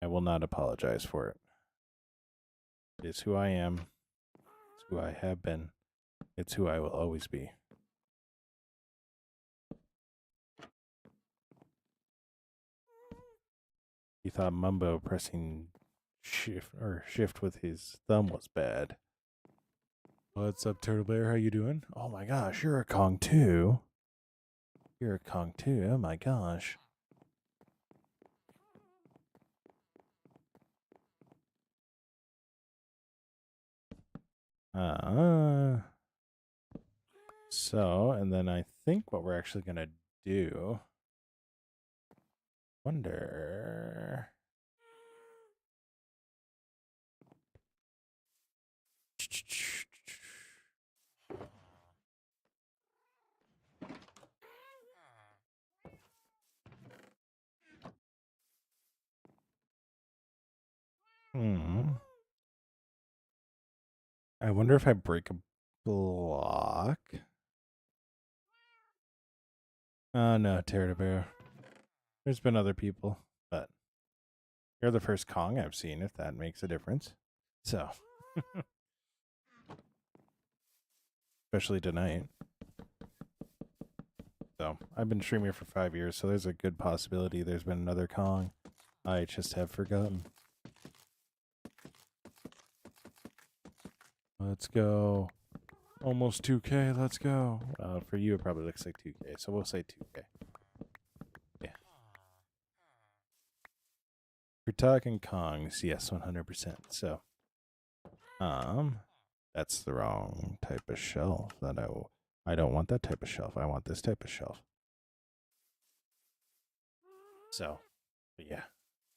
I will not apologize for it. It is who I am. It's who I have been. It's who I will always be. He thought Mumbo pressing shift with his thumb was bad. What's up, Turtle Bear? How you doing? Oh my gosh, you're a Kong too. You're a Kong too. Oh my gosh. So, and then I think what we're actually gonna do. Wonder. I wonder if I break a block. Oh no, Terra Bear. There's been other people, but you're the first Kong I've seen, if that makes a difference. So, especially tonight. So, I've been streaming for 5 years, so there's a good possibility there's been another Kong. I just have forgotten. Let's go. Almost 2K, let's go. For you, it probably looks like 2K, so we'll say 2K. Yeah. We're talking Kongs, yes, 100%. So, that's the wrong type of shelf. I don't want that type of shelf. I want this type of shelf. So, but yeah.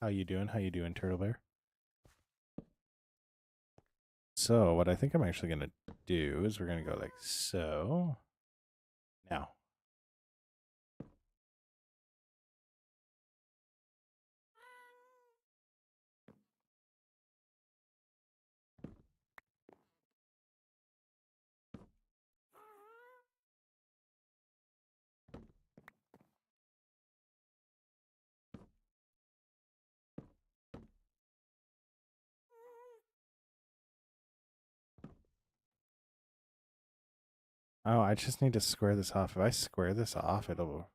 How you doing? How you doing, Turtle Bear? So, what I think I'm actually going to do is we're going to go like so. Now. Oh, I just need to square this off. If I square this off, it'll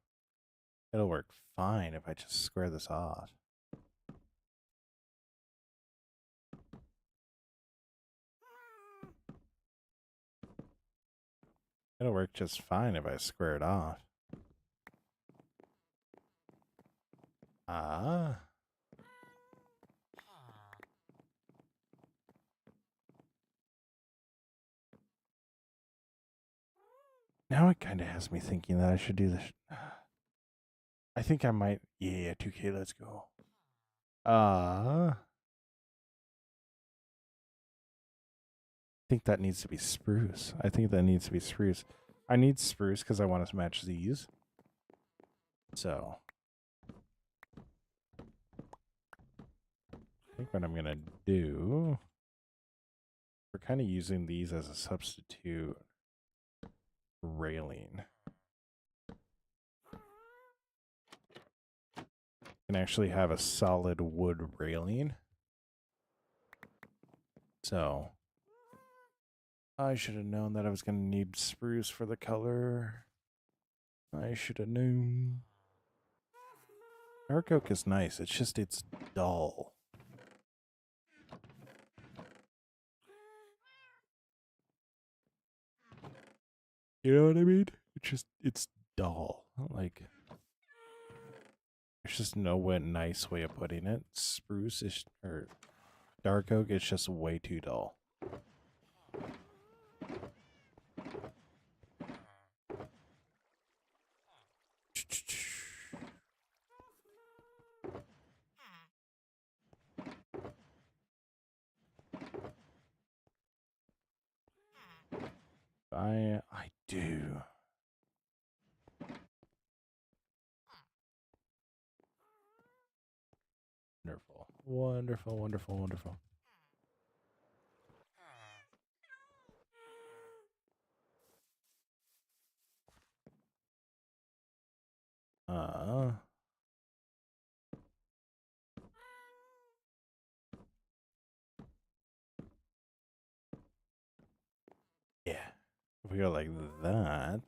work fine if I just square this off. It'll work just fine if I square it off. Ah. Now it kind of has me thinking that I should do this. I think I might. Yeah, 2K, let's go. I think that needs to be spruce. I think that needs to be spruce. I need spruce because I want to match these. So, I think what I'm going to do, we're kind of using these as a substitute railing. Can actually have a solid wood railing. So, I should have known that I was going to need spruce for the color. I should have known. Dark oak is nice. It's just, it's dull. You know what I mean? It's just, it's dull. Like, there's just no nice way of putting it. Spruce is, or dark oak, it's just way too dull. I do. Wonderful. Wonderful, wonderful, wonderful. Yeah. If we go like that.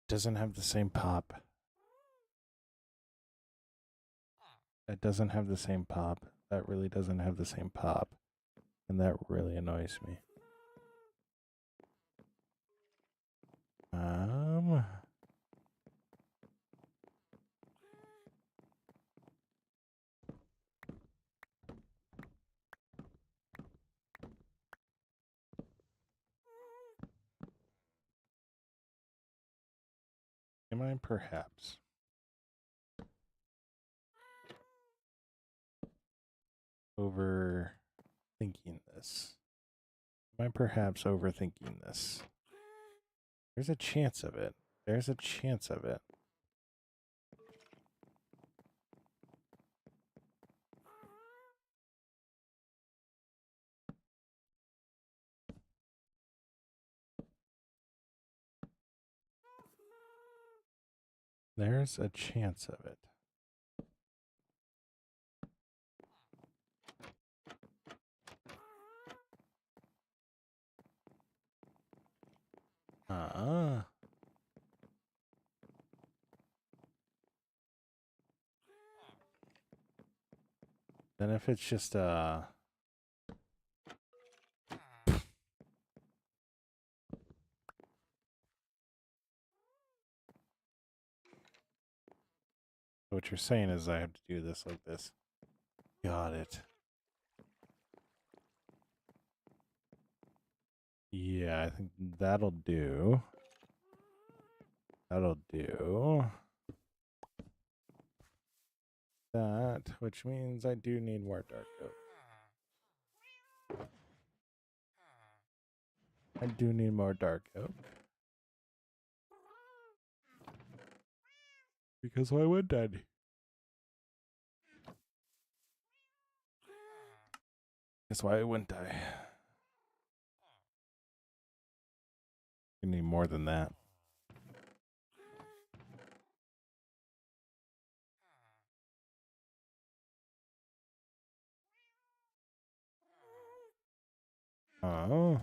Doesn't have the same pop. That doesn't have the same pop. That really doesn't have the same pop. And that really annoys me. Am I perhaps? Over thinking this? Am I perhaps overthinking this? There's a chance of it. There's a chance of it. There's a chance of it. Then if it's just what you're saying is I have to do this like this. Got it. Yeah, I think that'll do. That'll do. That, which means I do need more dark oak. I do need more dark oak. Because why wouldn't I? That's why wouldn't I? You need more than that. Oh.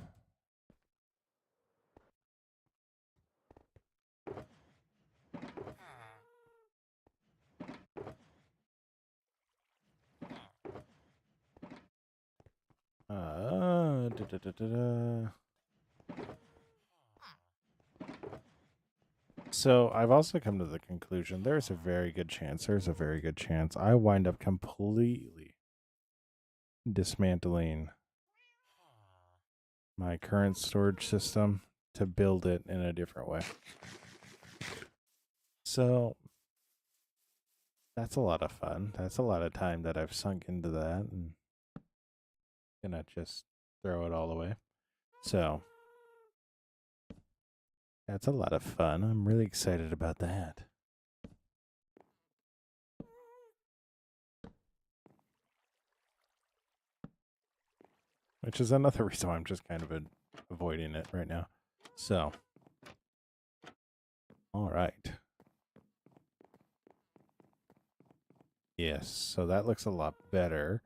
Da, da, da, da, da. So I've also come to the conclusion there's a very good chance I wind up completely dismantling my current storage system to build it in a different way. So that's a lot of fun. That's a lot of time that I've sunk into that, and gonna just throw it all away. So that's a lot of fun. I'm really excited about that. Which is another reason why I'm just kind of avoiding it right now. So, all right. Yes, so that looks a lot better.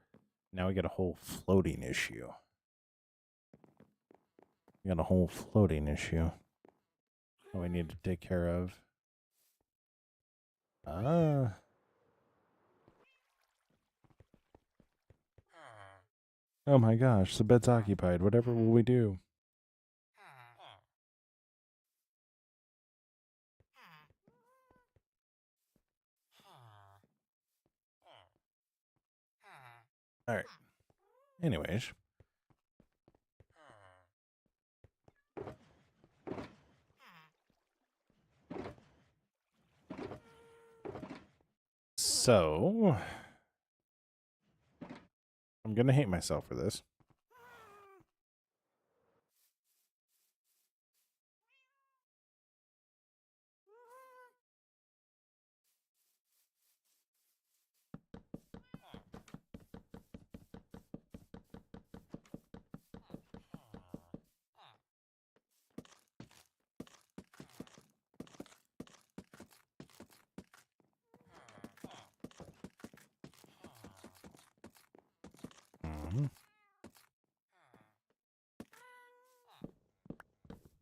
Now we got a whole floating issue. We got a whole floating issue that we need to take care of. Oh my gosh, the bed's occupied. Whatever will we do? All right. Anyways. So, I'm going to hate myself for this.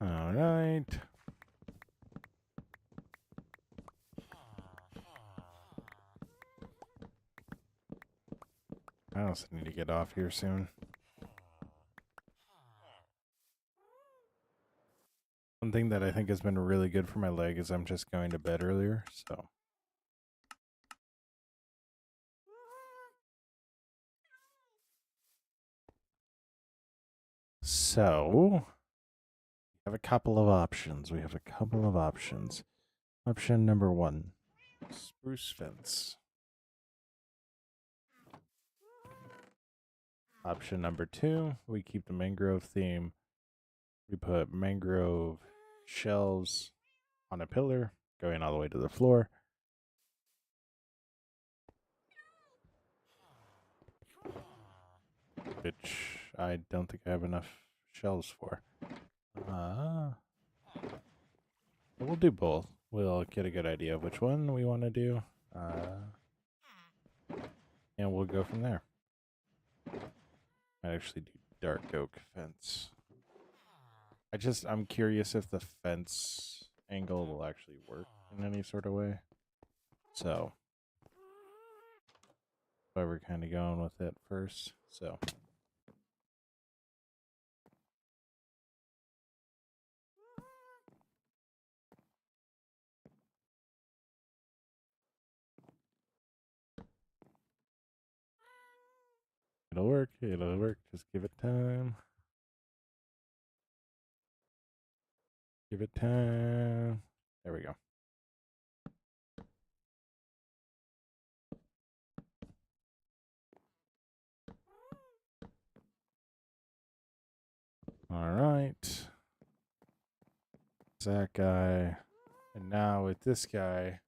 All right. I also need to get off here soon. One thing that I think has been really good for my leg is I'm just going to bed earlier, so. So, we have a couple of options. Option number 1, spruce fence. Option number 2, we keep the mangrove theme. We put mangrove shelves on a pillar going all the way to the floor. Which I don't think I have enough shelves for. We'll do both. We'll get a good idea of which one we want to do. And we'll go from there. Might actually do dark oak fence. I'm curious if the fence angle will actually work in any sort of way. So, why we're kind of going with it first. So, it'll work. It'll work. Just give it time. Give it time. There we go. All right. That guy. And now with this guy,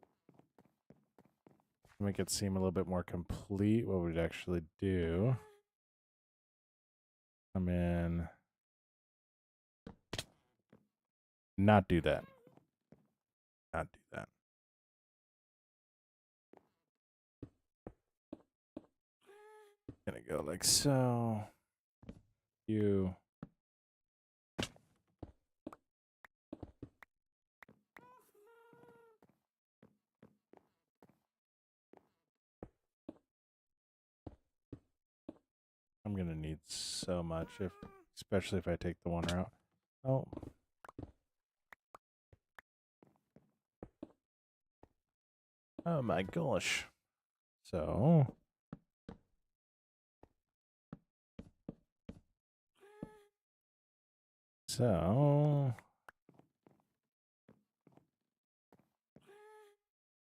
to make it seem a little bit more complete, what we'd actually do. Come in. Not do that. Not do that. Gonna go like so. You. I'm gonna need so much, especially if I take the one route. Oh. Oh my gosh. So.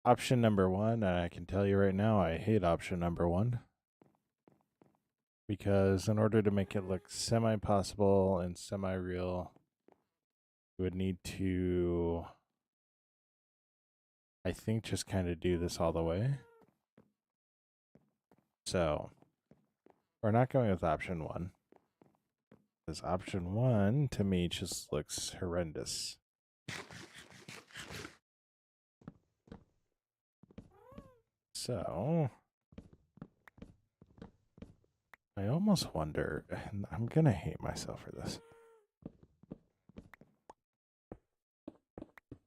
Option number 1, I can tell you right now, I hate option number 1. Because in order to make it look semi-possible and semi-real, you would need to, I think, just kind of do this all the way. So, we're not going with option 1. Because option 1, to me, just looks horrendous. So, I almost wonder, and I'm going to hate myself for this.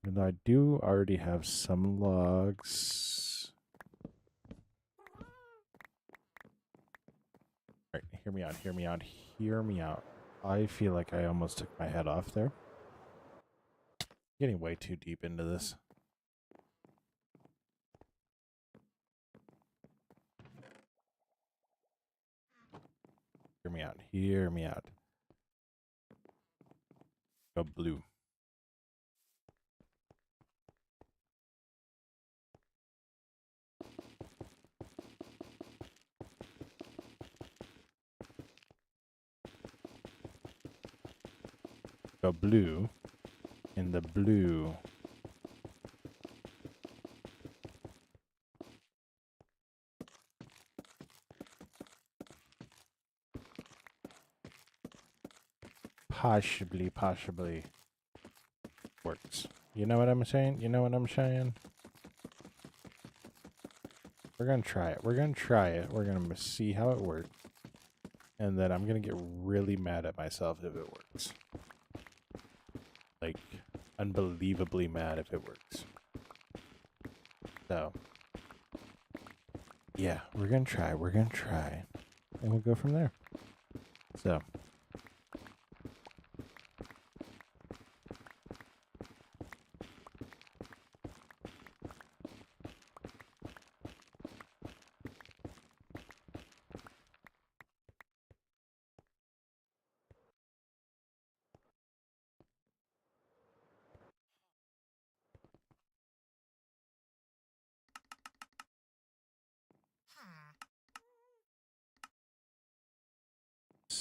Even though I do already have some logs. All right, hear me out, hear me out, hear me out. I feel like I almost took my head off there. Getting way too deep into this. Hear me out, hear me out. Go blue. Go blue. In the blue. Possibly works. You know what I'm saying? You know what I'm saying? We're going to try it. We're going to try it. We're going to see how it works. And then I'm going to get really mad at myself if it works. Like, unbelievably mad if it works. So, yeah, we're going to try. We're going to try. And we'll go from there. So.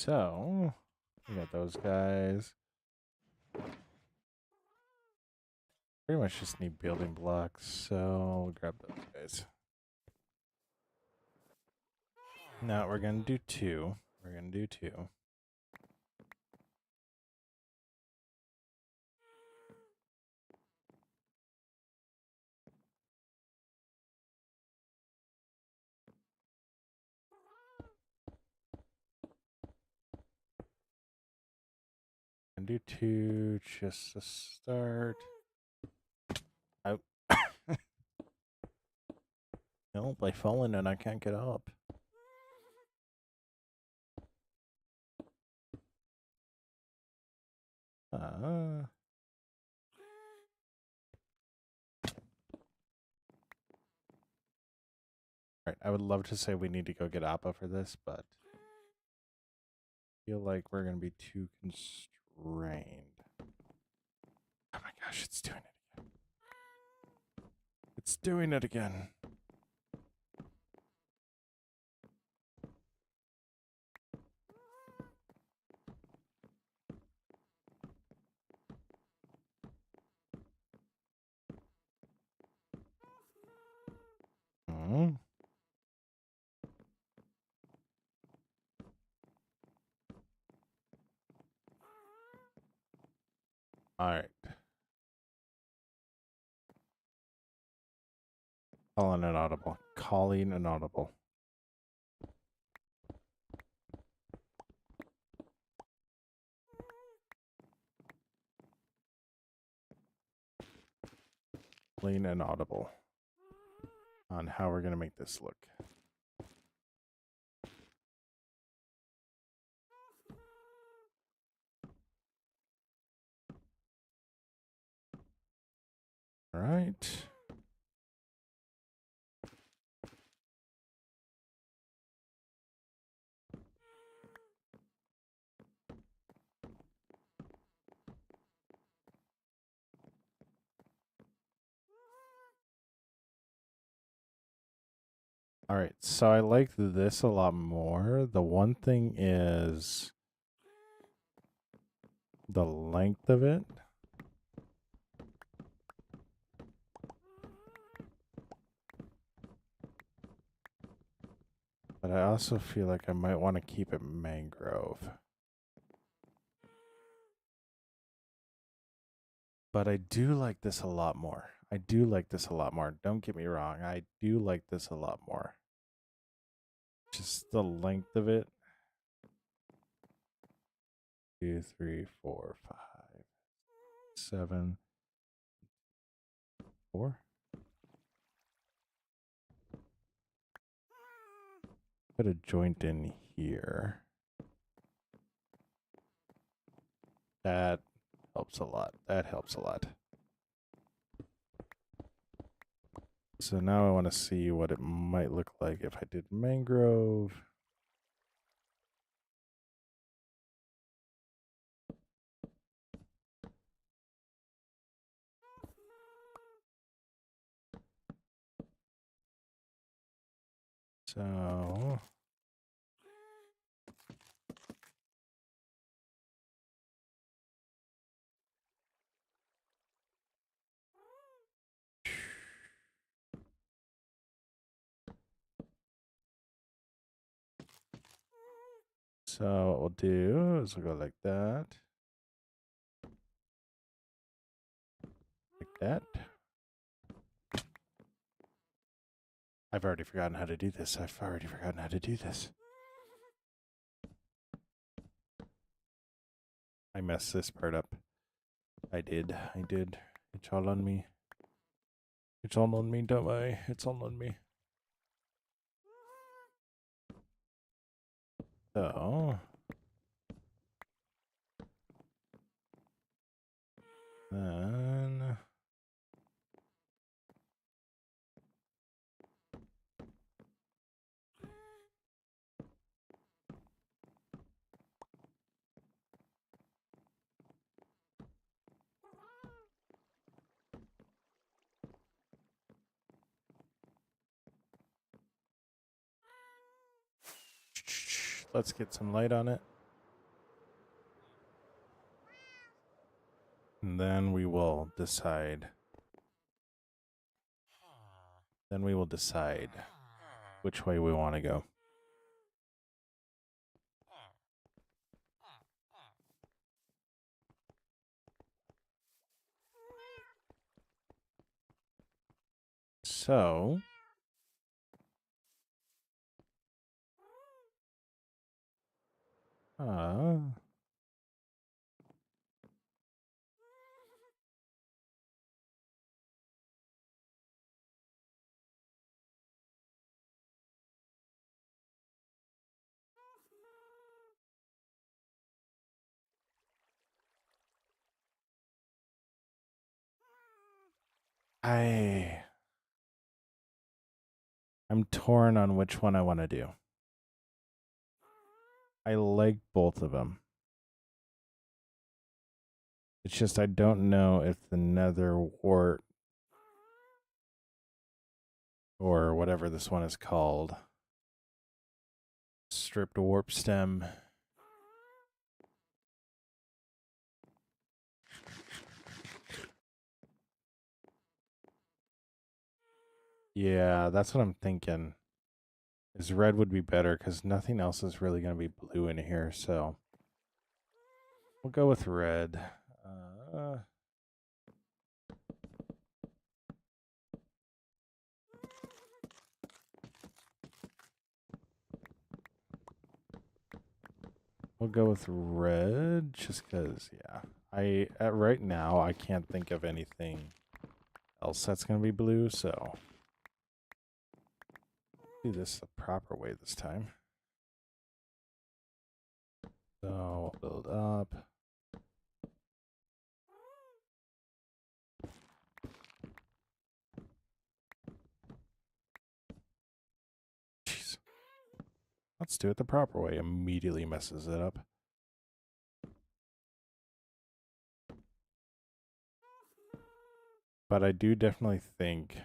So we got those guys. Pretty much just need building blocks, so we'll grab those guys. Now we're gonna do two. We're gonna do two. And do two just to start. Oh. Nope, I fallen and I can't get up. Alright, I would love to say we need to go get Appa for this, but I feel like we're going to be too constrained. Oh my gosh, it's doing it again. It's doing it again. Hmm. Alright. Calling an audible. Calling an audible. Calling an audible. On how we're going to make this look. Alright. All right, so I like this a lot more. The one thing is the length of it. But I also feel like I might want to keep it mangrove. But I do like this a lot more. I do like this a lot more. Don't get me wrong. I do like this a lot more. Just the length of it. 2, 3, 4, 5, 7, 4. Put a joint in here. That helps a lot. That helps a lot. So now I want to see what it might look like if I did mangrove. So what we'll do is we'll go like that. Like that. I've already forgotten how to do this. I've already forgotten how to do this. I messed this part up. I did. It's all on me. It's all on me, don't I? It's all on me. So then let's get some light on it. And then we will decide. Then we will decide which way we want to go. So, I'm torn on which one I want to do. I like both of them. It's just I don't know if the nether wart or whatever this one is called, stripped warp stem. Yeah, that's what I'm thinking. Is red would be better because nothing else is really going to be blue in here. So we'll go with red. We'll go with red just because, yeah. Right now, I can't think of anything else that's going to be blue, so do this the proper way this time. So we'll build up. Jeez. Let's do it the proper way. Immediately messes it up. But I do definitely think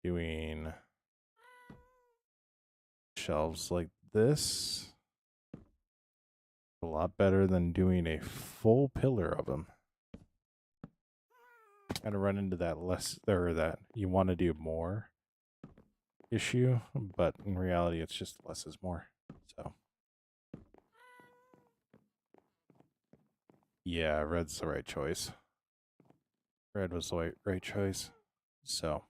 doing shelves like this a lot better than doing a full pillar of them. Kind of run into that that you want to do more issue, but in reality, it's just less is more. So, yeah, red's the right choice. Red was the right choice. So,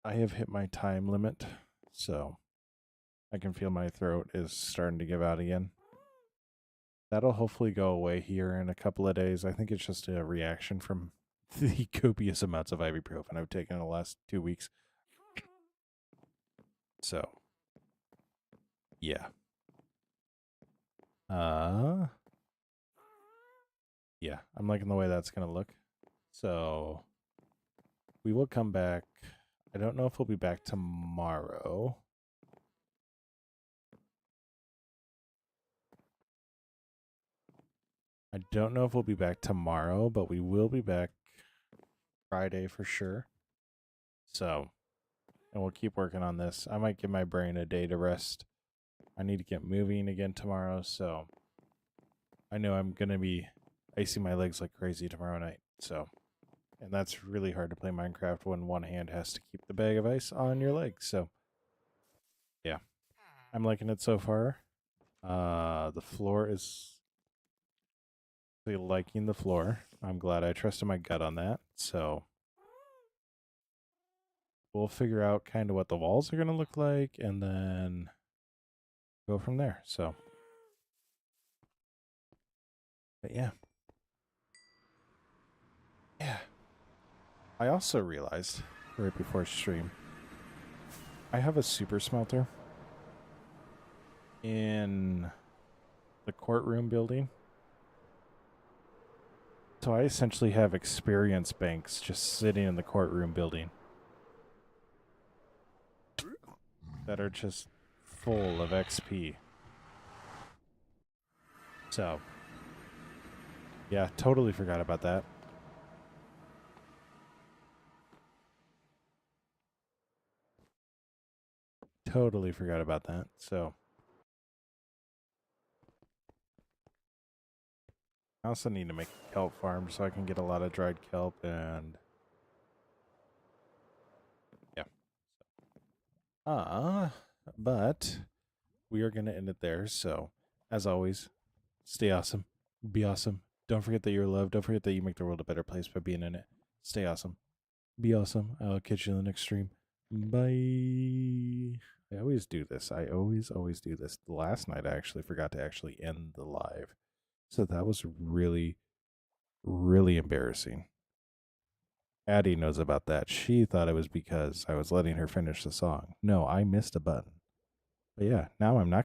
I have hit my time limit, so I can feel my throat is starting to give out again. That'll hopefully go away here in a couple of days. I think it's just a reaction from the copious amounts of ibuprofen I've taken in the last 2 weeks. So, yeah. Yeah, I'm liking the way that's going to look. So, we will come back. I don't know if we'll be back tomorrow. I don't know if we'll be back tomorrow, but we will be back Friday for sure. So, and we'll keep working on this. I might give my brain a day to rest. I need to get moving again tomorrow, so I know I'm going to be icing my legs like crazy tomorrow night. So, and that's really hard to play Minecraft when one hand has to keep the bag of ice on your leg. So, yeah, I'm liking it so far. The floor is really liking the floor. I'm glad I trusted my gut on that. So, we'll figure out kind of what the walls are going to look like and then go from there. So, but yeah. Yeah. I also realized right before stream, I have a super smelter in the courtroom building. So I essentially have experience banks just sitting in the courtroom building that are just full of XP. So, yeah, totally forgot about that. Totally forgot about that. So, I also need to make a kelp farm so I can get a lot of dried kelp and yeah. But we are going to end it there. So, as always, stay awesome. Be awesome. Don't forget that you're loved. Don't forget that you make the world a better place by being in it. Stay awesome. Be awesome. I'll catch you in the next stream. Bye. I always do this. I always do this. Last night, I actually forgot to actually end the live. So that was really, really embarrassing. Addie knows about that. She thought it was because I was letting her finish the song. No, I missed a button. But yeah, now I'm not